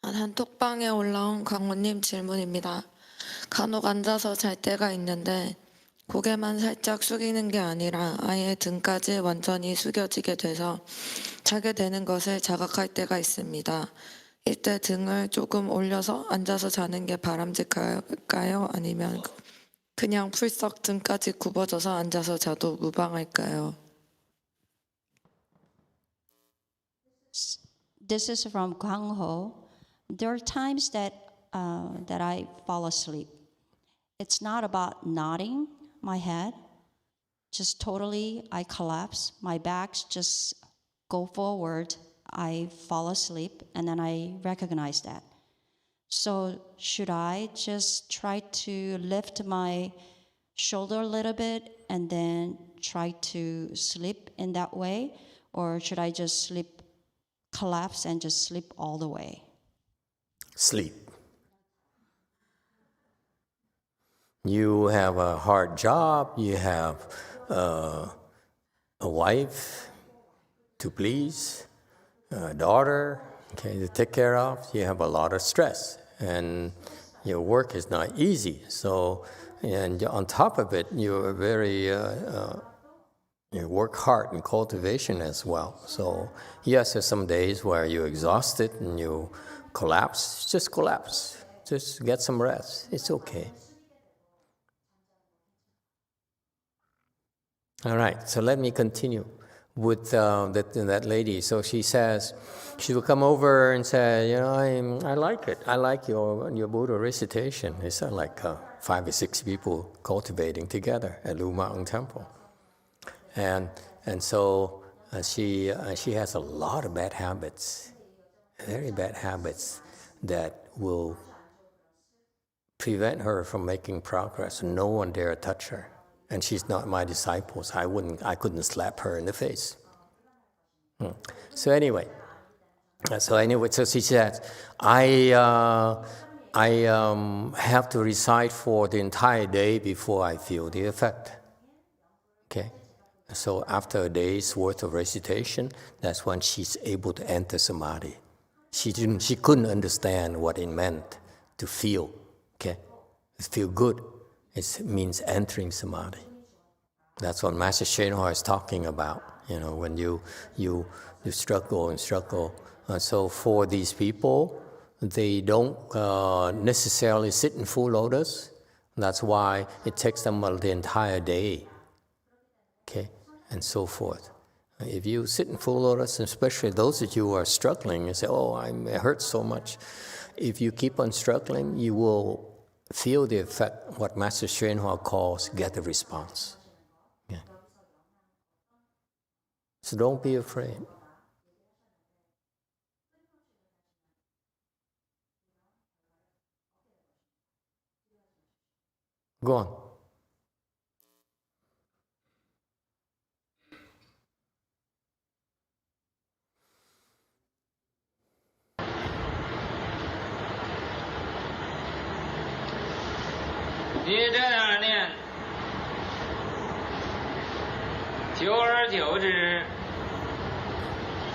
단톡방에 올라온 광호님 질문입니다. 간혹 앉아서 잘 때가 있는데 고개만 살짝 숙이는 게 아니라 아예 등까지 완전히 숙여지게 돼서 자게 되는 것을 자각할 때가 있습니다. 이때 등을 조금 올려서 앉아서 자는 게 바람직할까요? 아니면 그냥 풀썩 등까지 굽어져서 앉아서 자도 무방할까요? This is from YongHua. There are times that I fall asleep. It's not about nodding my head, just totally I collapse. My back just go forward. I fall asleep, and then I recognize that. So should I just try to lift my shoulder a little bit and then try to sleep in that way? Or should I just collapse and just sleep all the way? Sleep. You have a hard job, you have a wife to please, a daughter, to take care of. You have a lot of stress, and your work is not easy. So, and on top of it, you're very you work hard in cultivation as well. So yes, there's some days where you're exhausted and you collapse. Just collapse. Just get some rest. It's okay. All right, so let me continue with that lady. So she says, she will come over and say, I like it. I like your Buddha recitation. It's like 5 or 6 people cultivating together at Lu Mountain Temple. And so she has a lot of bad habits, very bad habits that will prevent her from making progress. No one dare touch her. And she's not my disciple. I couldn't slap her in the face. So anyway, so she says, I have to recite for the entire day before I feel the effect. Okay, so after a day's worth of recitation, that's when she's able to enter samadhi. She couldn't understand what it meant to feel. Okay, to feel good. It means entering samadhi. That's what Master YongHua is talking about. When you struggle and struggle. So for these people, they don't necessarily sit in full lotus. That's why it takes them the entire day. Okay, and so forth. If you sit in full lotus, especially those of you who are struggling, and say, it hurts so much. If you keep on struggling, you will feel the effect, what Master YongHua calls get the response. Yeah. So don't be afraid. Go on.你这样念，久而久之，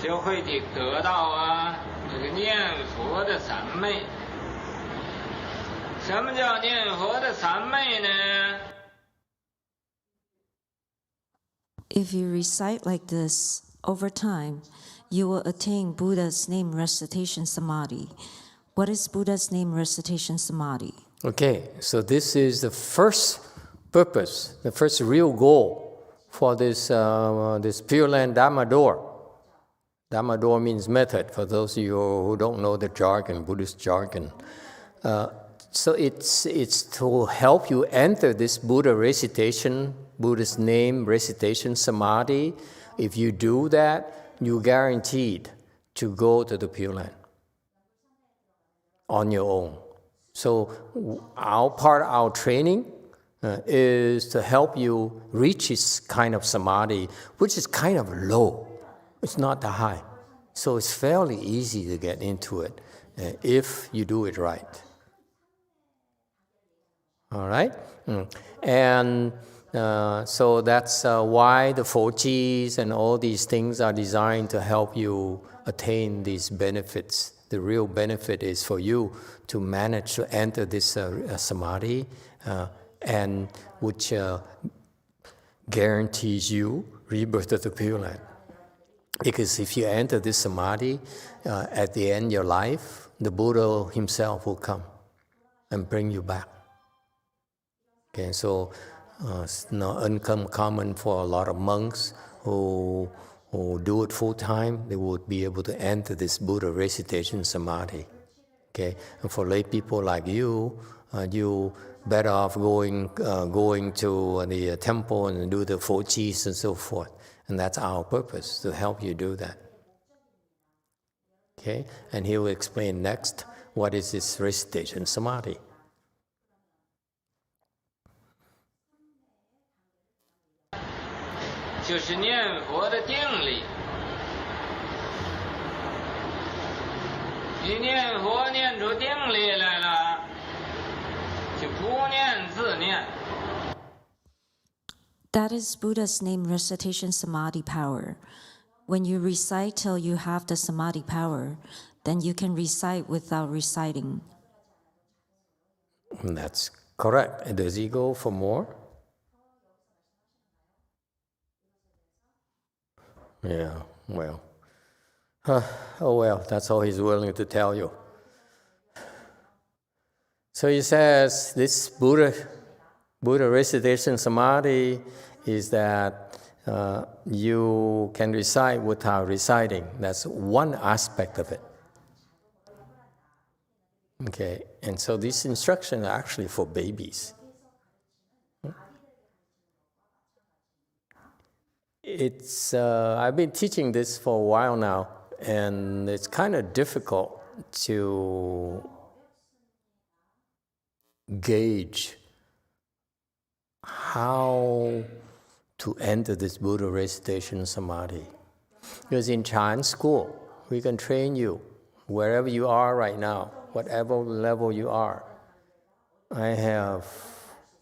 就会得到这个念佛的三昧。什么叫念佛的三昧呢？ If you recite like this over time, you will attain Buddha's name recitation samadhi. What is Buddha's name recitation samadhi? Okay, so this is the first purpose, the first real goal for this Pure Land Dharma door. Dharma door means method, for those of you who don't know the jargon, Buddhist jargon. So it's to help you enter this Buddha recitation, Buddha's name recitation samadhi. If you do that, you're guaranteed to go to the Pure Land on your own. So our training is to help you reach this kind of samadhi, which is kind of low. It's not that high. So it's fairly easy to get into it if you do it right. All right? And so that's why the 4Gs and all these things are designed to help you attain these benefits. The real benefit is for you to manage to enter this samadhi, and which guarantees you rebirth of the Pure Land. Because if you enter this samadhi, at the end of your life, the Buddha himself will come and bring you back. Okay, so it's not uncommon for a lot of monks who do it full time. They would be able to enter this Buddha recitation samadhi. Okay, and for lay people like you, you better off going to the temple and do the 4Gs and so forth. And that's our purpose, to help you do that. Okay, and he will explain next what is this recitation samadhi. 就是念佛的定力。一念佛念出定力来了，就不念自念。 That is Buddha's name recitation samadhi power. When you recite till you have the samadhi power, then you can recite without reciting. That's correct. And does he go for more? Yeah, well. Oh well, that's all he's willing to tell you. So he says this Buddha recitation samadhi is that you can recite without reciting. That's one aspect of it. Okay, and so these instructions are actually for babies. I've been teaching this for a while now, and it's kind of difficult to gauge how to enter this Buddha recitation samadhi. Because in Chan school, we can train you wherever you are right now, whatever level you are. I have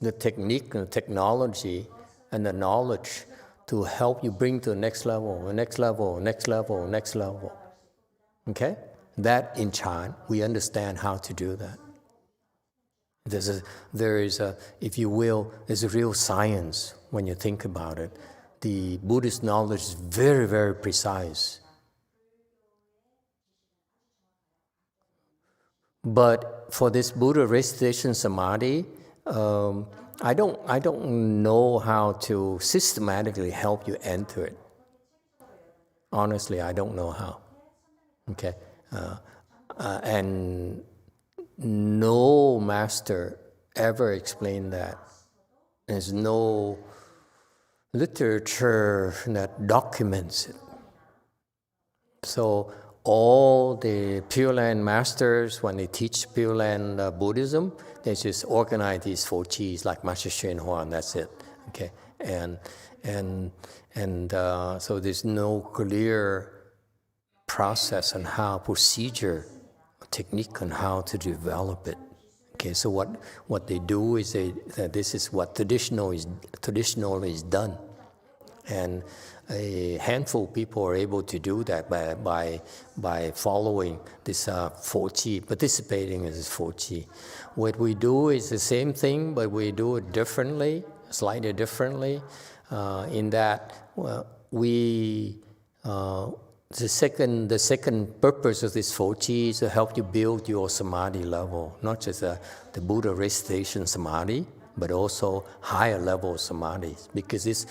the technique, the technology, and the knowledge to help you bring to the next level, the next level, next level, next level. Okay? That in Chan, we understand how to do that. There is a, if you will, there's a real science when you think about it. The Buddhist knowledge is very, very precise. But for this Buddha recitation samadhi, I don't know how to systematically help you enter it. Honestly, I don't know how. Okay, and no master ever explained that. There's no literature that documents it. So all the Pure Land masters, when they teach Pure Land Buddhism, they just organize these 4 Qis like Master YongHua, and that's it. Okay, so there's no clear process on how, procedure, technique on how to develop it. Okay, so what they do is this is what traditionally is done, and a handful of people are able to do that by following this 4 Qi, participating in this 4 Qi. What we do is the same thing, but we do it differently, slightly differently, in that the second purpose of this 4 Qi is to help you build your samadhi level, not just the Buddha recitation samadhi, but also higher level samadhis. Because this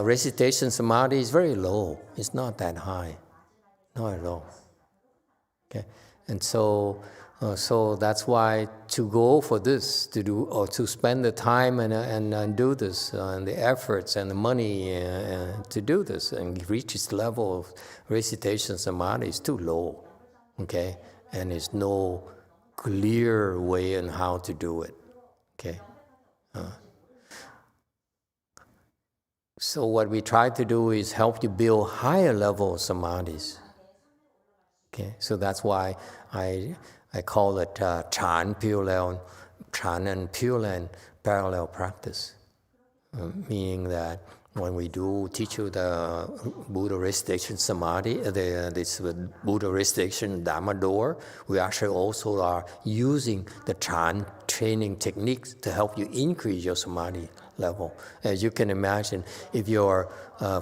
recitation samadhi is very low. It's not that high, not at all. Okay, and so that's why to go for this, to do or to spend the time and do this, and the efforts and the money to do this and reach this level of recitation samadhi is too low. Okay, and there's no clear way on how to do it. Okay. So what we try to do is help you build higher level samadhis. Okay, so that's why I call it Chan and Pure Land parallel practice, meaning that when we do teach you the Buddha recitation samadhi, this Buddha recitation Dharma door, we actually also are using the Chan training techniques to help you increase your samadhi level. As you can imagine, if you're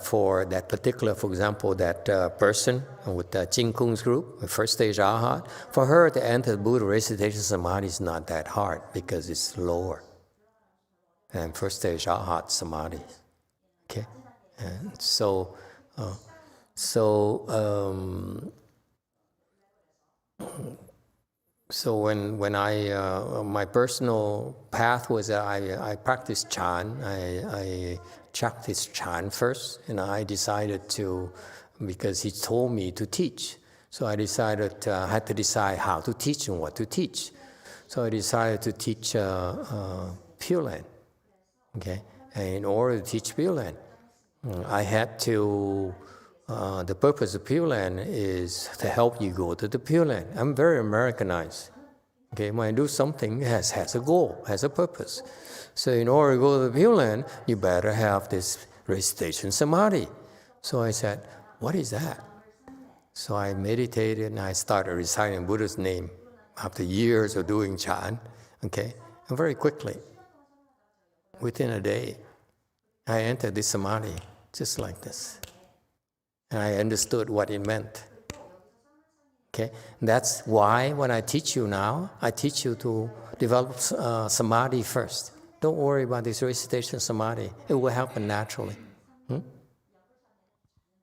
for that particular, for example, that person with the Jing Kung's group, the first stage Arhat, for her to enter the Buddha recitation samadhi is not that hard because it's lower than first stage Arhat samadhi. Okay, and so when I my personal path was that I practiced Chan. I practiced Chan first, and I decided to, because he told me to teach. So I decided I had to decide how to teach and what to teach. So I decided to teach Pure Land. Okay, and in order to teach Pure Land, I had to. The purpose of Pure Land is to help you go to the Pure Land. I'm very Americanized. Okay, when I do something, it has a goal, has a purpose. So in order to go to the Pure Land, you better have this recitation samadhi. So I said, what is that? So I meditated and I started reciting Buddha's name after years of doing chant. Okay, and very quickly, within a day, I entered this samadhi just like this. And I understood what it meant. Okay, that's why when I teach you now, I teach you to develop samadhi first. Don't worry about this recitation samadhi. It will happen naturally.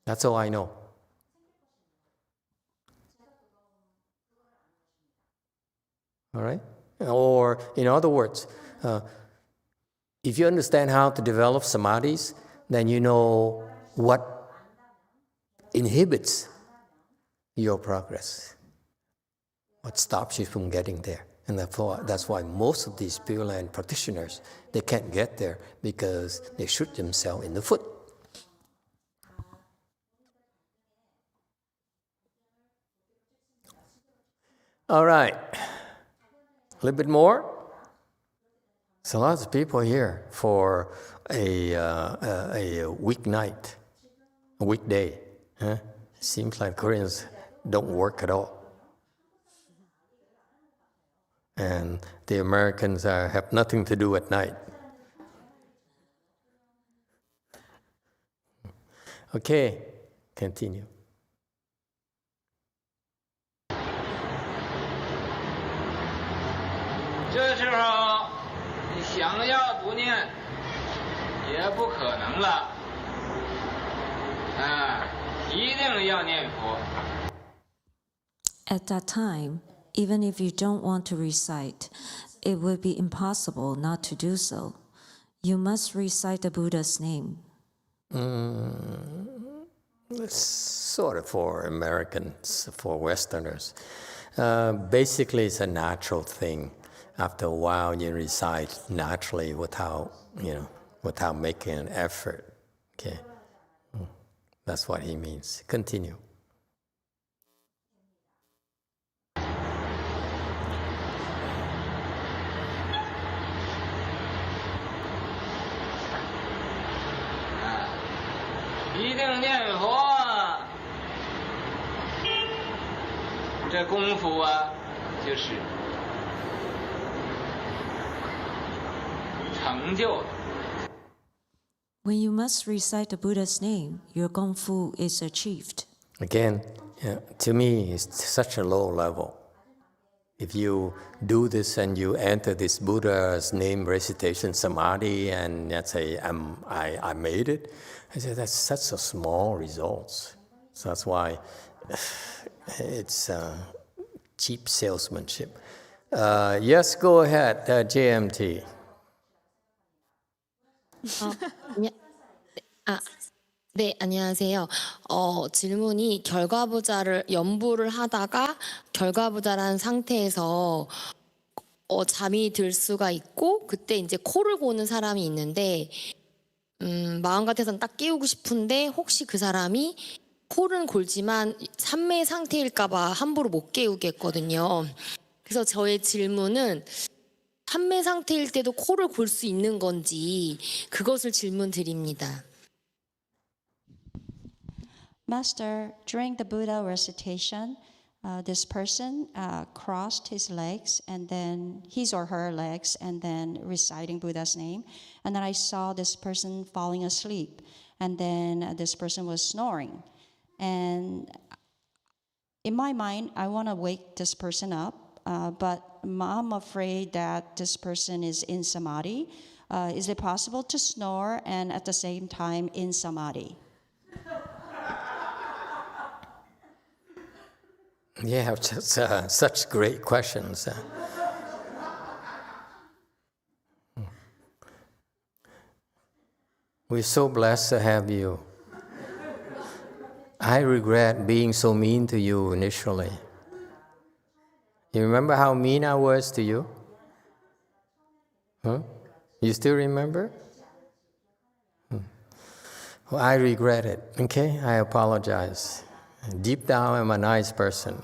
That's all I know. All right? Or in other words, if you understand how to develop samadhis, then you know what inhibits your progress, what stops you from getting there. And that's why most of these Pure Land practitioners, they can't get there because they shoot themselves in the foot. All right, a little bit more. There's a lot of people here for a weeknight, a weekday. Huh? Seems like Koreans don't work at all. And the Americans have nothing to do at night. Okay, continue. 这时候你想要不念也不可能了，一定要念佛。 At that time, even if you don't want to recite, it would be impossible not to do so. You must recite the Buddha's name. It's sort of for Americans, for Westerners. Basically, it's a natural thing. After a while, you recite naturally without making an effort. Okay, that's what he means. Continue. When you must recite the Buddha's name, your gongfu is achieved. Again, to me, it's such a low level. If you do this and you enter this Buddha's name recitation samadhi and let's say I made it, I say that's such a small results. So that's why it's cheap salesmanship. Yes, go ahead, JMT. 네, 안녕하세요. 질문이 결과부자를 연부를 하다가 결과부자라는 상태에서 잠이 들 수가 있고 그때 이제 코를 고는 사람이 있는데 마음 같아서는 딱 깨우고 싶은데 혹시 그 사람이 코는 골지만 산매 상태일까 봐 함부로 못 깨우겠거든요. 그래서 저의 질문은 산매 상태일 때도 코를 골 수 있는 건지 그것을 질문 드립니다. Master, during the Buddha recitation, this person crossed his legs and then his or her legs and then reciting Buddha's name. And then I saw this person falling asleep and then this person was snoring. And in my mind, I want to wake this person up, but I'm afraid that this person is in samadhi. Is it possible to snore and at the same time in samadhi? Yeah, just such great questions. We're so blessed to have you. I regret being so mean to you initially. You remember how mean I was to you? Huh? You still remember? Well, I regret it, okay? I apologize. Deep down, I'm a nice person.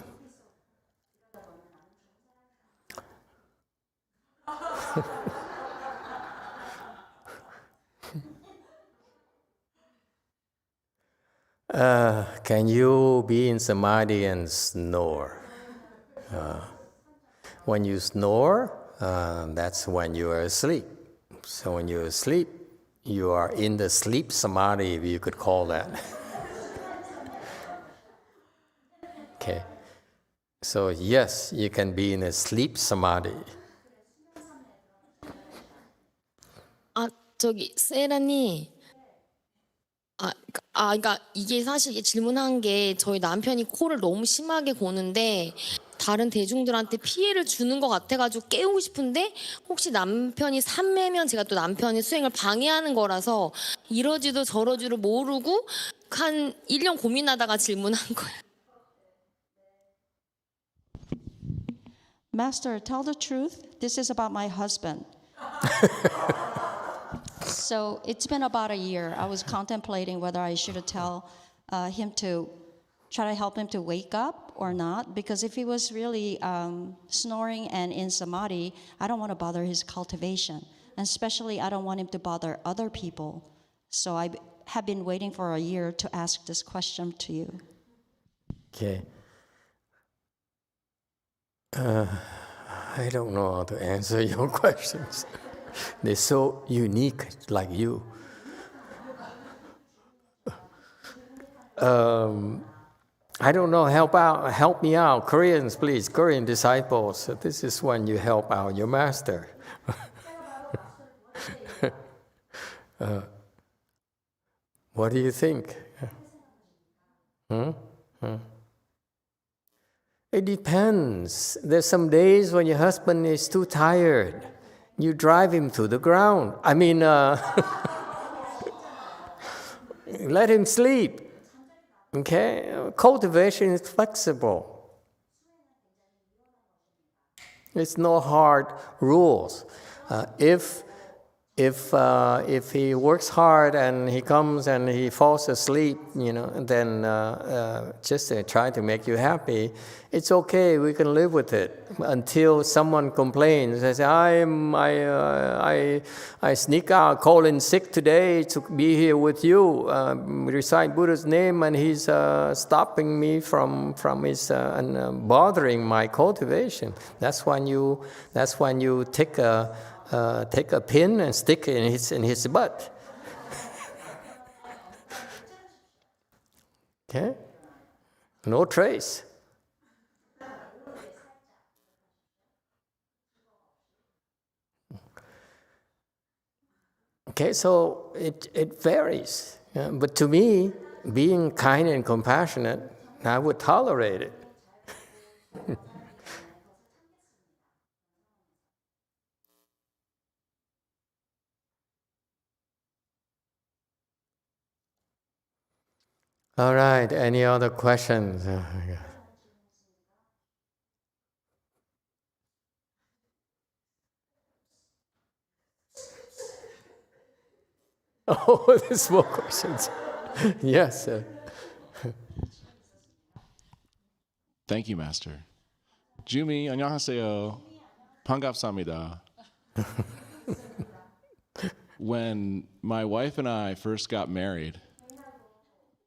Can you be in samadhi and snore? When you snore, that's when you are asleep. So when you're asleep, you are in the sleep samadhi, if you could call that. Okay. So yes, you can be in a sleep samadhi. 세라님. 그러니까 이게 사실 질문한 게 저희 남편이 코를 너무 심하게 고는데 다른 대중들한테 피해를 주는 것 같아가지고 깨우고 싶은데 혹시 남편이 삼매면 제가 또 남편의 수행을 방해하는 거라서 이러지도 저러지도 모르고 한 1년 고민하다가 질문한 거예요. Master, tell the truth. This is about my husband. So it's been about a year. I was contemplating whether I should tell him to try to help him to wake up or not. Because if he was really snoring and in samadhi, I don't want to bother his cultivation. And especially, I don't want him to bother other people. So I have been waiting for a year to ask this question to you. Okay. I don't know how to answer your questions. They're so unique, like you. I don't know, help me out. Koreans, please, Korean disciples. This is when you help out your master. What do you think? It depends. There's some days when your husband is too tired. You drive him to the ground. Let him sleep. Okay? Cultivation is flexible. It's no hard rules. If he works hard and he comes and he falls asleep, then just try to make you happy. It's okay. We can live with it until someone complains. They say, I sneak out, call in sick today to be here with you, recite Buddha's name, and he's stopping me from his and bothering my cultivation. That's when you take a pin and stick it in his butt. Okay? No trace. Okay, so it varies. But to me, being kind and compassionate, I would tolerate it. All right, any other questions? Oh, there's more questions. Yes. Thank you, Master. Jumi, 안녕하세요. 반갑습니다. When my wife and I first got married,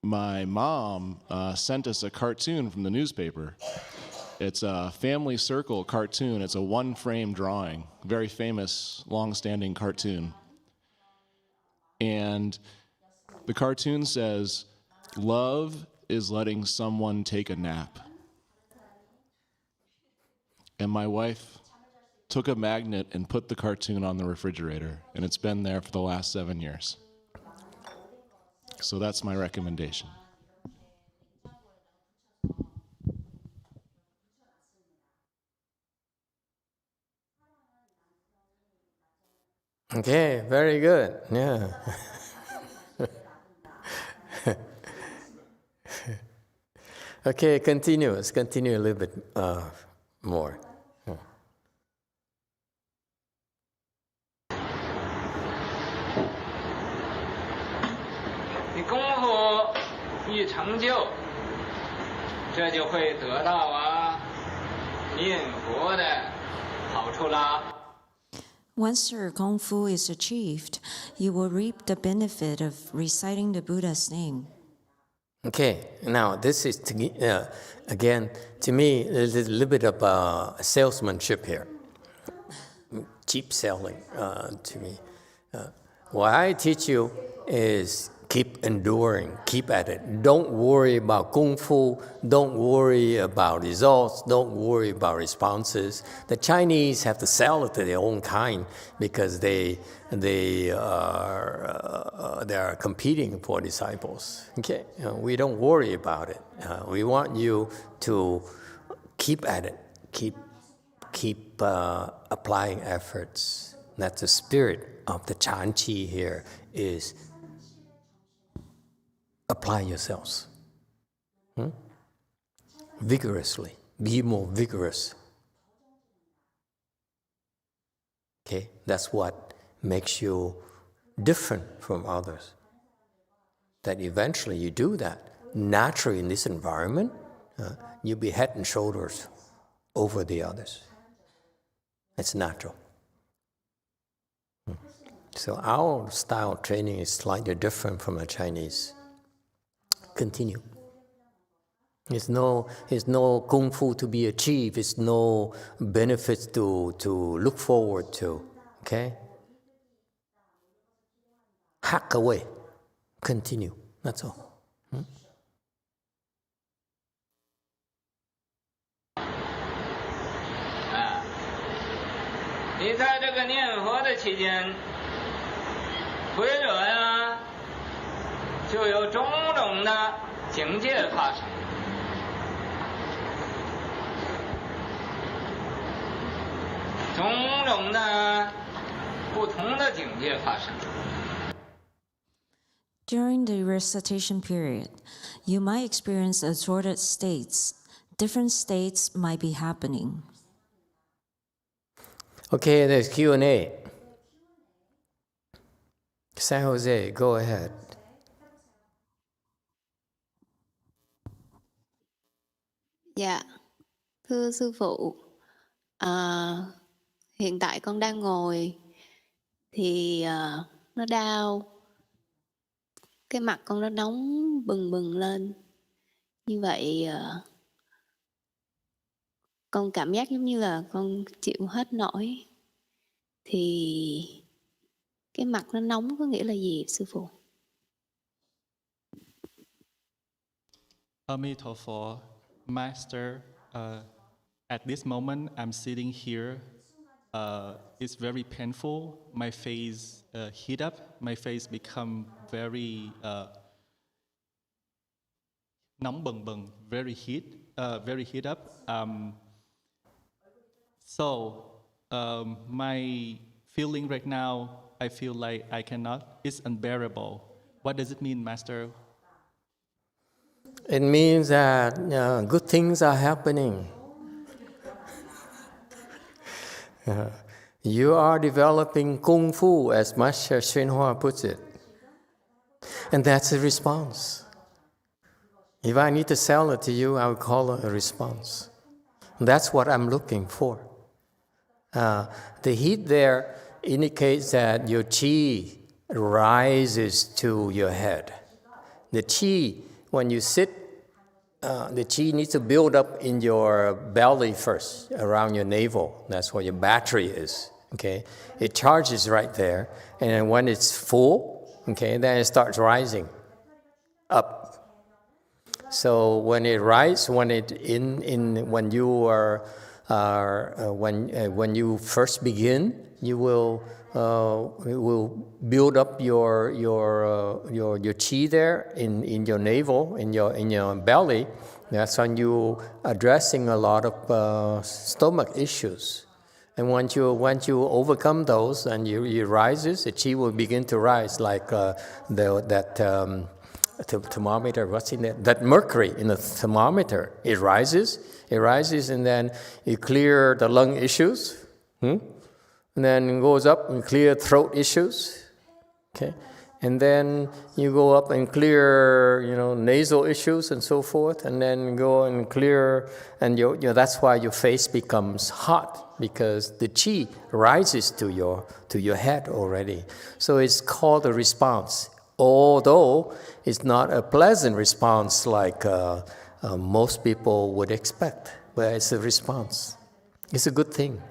my mom sent us a cartoon from the newspaper. It's a family circle cartoon. It's a one-frame drawing, very famous, long-standing cartoon. And the cartoon says, love is letting someone take a nap. And my wife took a magnet and put the cartoon on the refrigerator, and it's been there for the last 7 years. So that's my recommendation. Okay, very good. Yeah. Okay, continue. Let's continue a little bit more. 你功夫一成就，这就会得到念佛的好处啦。 Once your Kung Fu is achieved, you will reap the benefit of reciting the Buddha's name. Okay, now this is, again, to me, there's a little bit of salesmanship here. Cheap selling to me. What I teach you is keep enduring, keep at it. Don't worry about Kung Fu, don't worry about results, don't worry about responses. The Chinese have to sell it to their own kind because they are competing for disciples. Okay, we don't worry about it. We want you to keep at it, keep applying efforts. That's the spirit of the Chan Qi here, is apply yourselves. Vigorously, be more vigorous. Okay, that's what makes you different from others. That eventually you do that naturally in this environment, you'll be head and shoulders over the others. It's natural. So our style of training is slightly different from the Chinese. Continue. There's no Kung Fu to be achieved. There's no benefits to look forward to. Okay? Hack away. Continue. That's all. Ah. 你在这个念佛的期间，规则呀，就有种种的境界发生。种种的不同的境界发生。 During the recitation period, you might experience assorted states. Different states might be happening. Okay, there's Q&A. San Jose, go ahead. Dạ, thưa sư phụ, hiện tại con đang ngồi thì nó đau, cái mặt con nó nóng bừng bừng lên. Như vậy con cảm giác giống như là con chịu hết nổi. Thì cái mặt nó nóng có nghĩa là gì sư phụ? Emitofuo, Master, at this moment I'm sitting here. It's very painful. My face heat up. My face become very nóng bừng bừng, very heat up. My feeling right now, I feel like I cannot. It's unbearable. What does it mean, Master? It means that good things are happening. You are developing Kung Fu, as Master YongHua puts it. And that's a response. If I need to sell it to you, I would call it a response. That's what I'm looking for. The heat there indicates that your qi rises to your head. The qi, when you sit, the qi needs to build up in your belly first, around your navel. That's where your battery is. Okay, it charges right there, and then when it's full, okay, then it starts rising up. So when it rises, when you first begin, it will build up your qi there in your navel, in your belly. That's when you addressing a lot of stomach issues. And once you overcome those and you rises, the qi will begin to rise like that thermometer, what's in there? That mercury in the thermometer, it rises, and then you clear the lung issues, and then it goes up and clear throat issues, okay? And then you go up and clear, nasal issues and so forth, and then go and clear, and that's why your face becomes hot, because the chi rises to your head already. So it's called a response, although it's not a pleasant response like most people would expect, but it's a response. It's a good thing,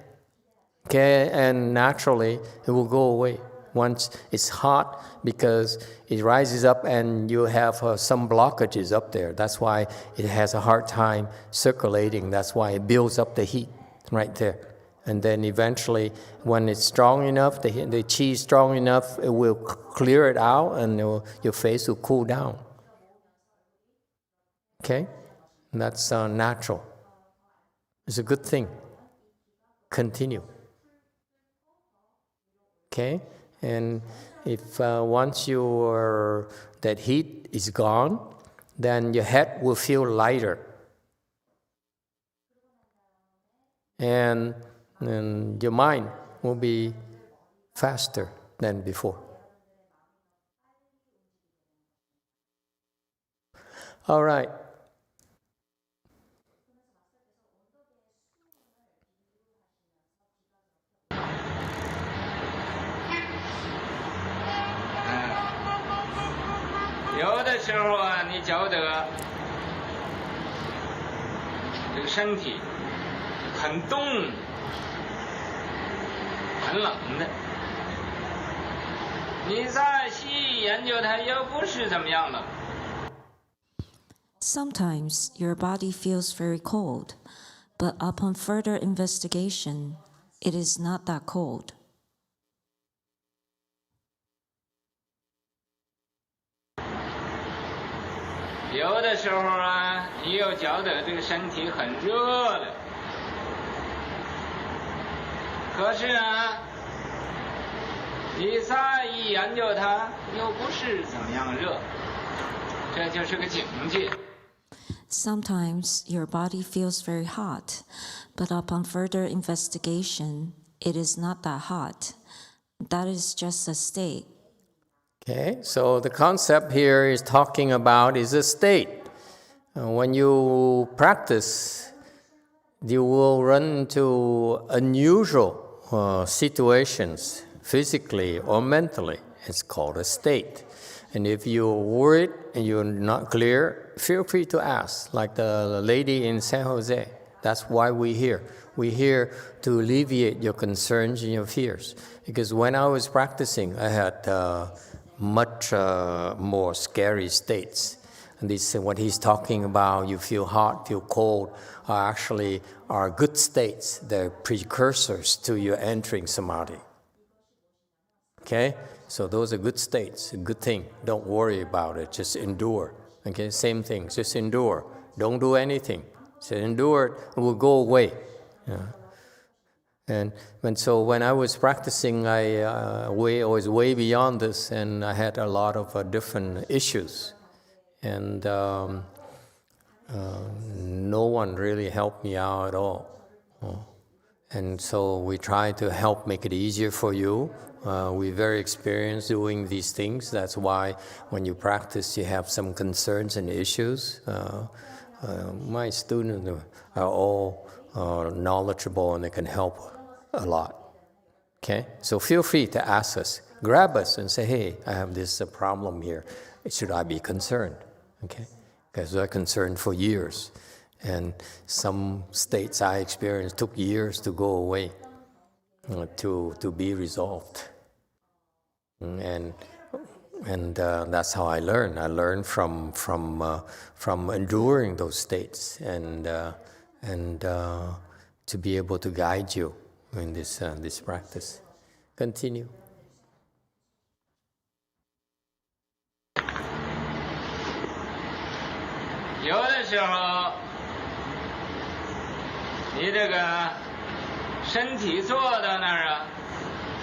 okay? And naturally, it will go away. Once it's hot, because it rises up and you have some blockages up there. That's why it has a hard time circulating. That's why it builds up the heat right there. And then eventually, when it's strong enough, the chi is strong enough, it will clear it out and your face will cool down. Okay? And that's natural. It's a good thing. Continue. Okay? And if once that heat is gone, then your head will feel lighter. And your mind will be faster than before. All right.有的时候啊，你觉得这个身体很冻、很冷的，你再细研究它，又不是怎么样的。Sometimes your body feels very cold, but upon further investigation, it is not that cold. 有的时候啊，你又觉得这个身体很热了，可是啊，你再一研究它，又不是怎么样热，这就是个境界。Sometimes your body feels very hot, but upon further investigation, it is not that hot. That is just a state. Okay, so the concept here is talking about is a state. When you practice, you will run into unusual situations, physically or mentally. It's called a state. And if you're worried and you're not clear, feel free to ask, like the lady in San Jose. That's why we're here. We're here to alleviate your concerns and your fears. Because when I was practicing, I had much more scary states. And this, what he's talking about, you feel hot, feel cold, are good states. They're precursors to your entering samadhi. Okay? So those are good states, a good thing. Don't worry about it, just endure. Okay, same thing, just endure. Don't do anything. So endure it, it will go away. Yeah. And so when I was practicing, I was way beyond this, and I had a lot of different issues. And no one really helped me out at all. And so we try to help make it easier for you. We're very experienced doing these things. That's why when you practice, you have some concerns and issues. My students are all knowledgeable and they can help a lot. Okay? So feel free to ask us. Grab us and say, hey, I have this problem here. Should I be concerned? Okay? Because we're concerned for years. And some states I experienced took years to go away, to be resolved. And that's how I learned. I learned from enduring those states and to be able to guide you in this practice. Continue. 有的时候，你这个身体坐到那儿啊，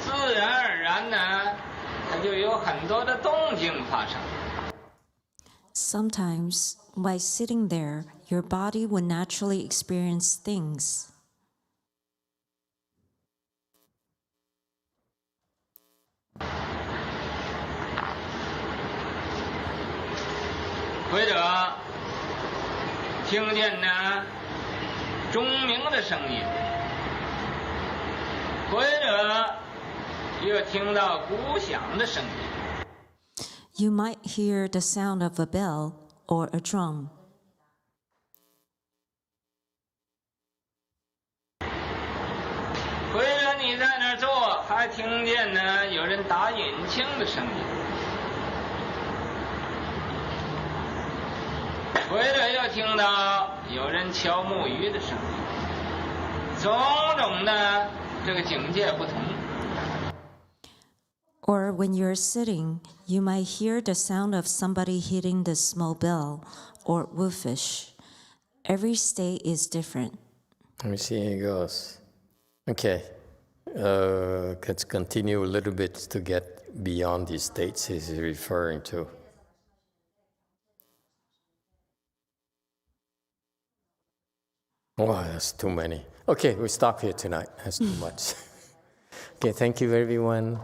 自然而然呢，它就有很多的动静发生。Sometimes, by sitting there, your body would naturally experience things. 或者听见呢钟鸣的声音，或者又听到鼓响的声音。 You might hear the sound of a bell or a drum. 或者你在那儿坐，还听见呢有人打引擎的声音，或者又听到有人敲木鱼的声音，种种的这个境界不同。 Or when you're sitting, you might hear the sound of somebody hitting the small bell or woofish. Every state is different. Let me see how it goes. Okay, let's continue a little bit to get beyond these states he's referring to. Wow, that's too many. Okay, we'll stop here tonight. That's too much. Okay, thank you, everyone.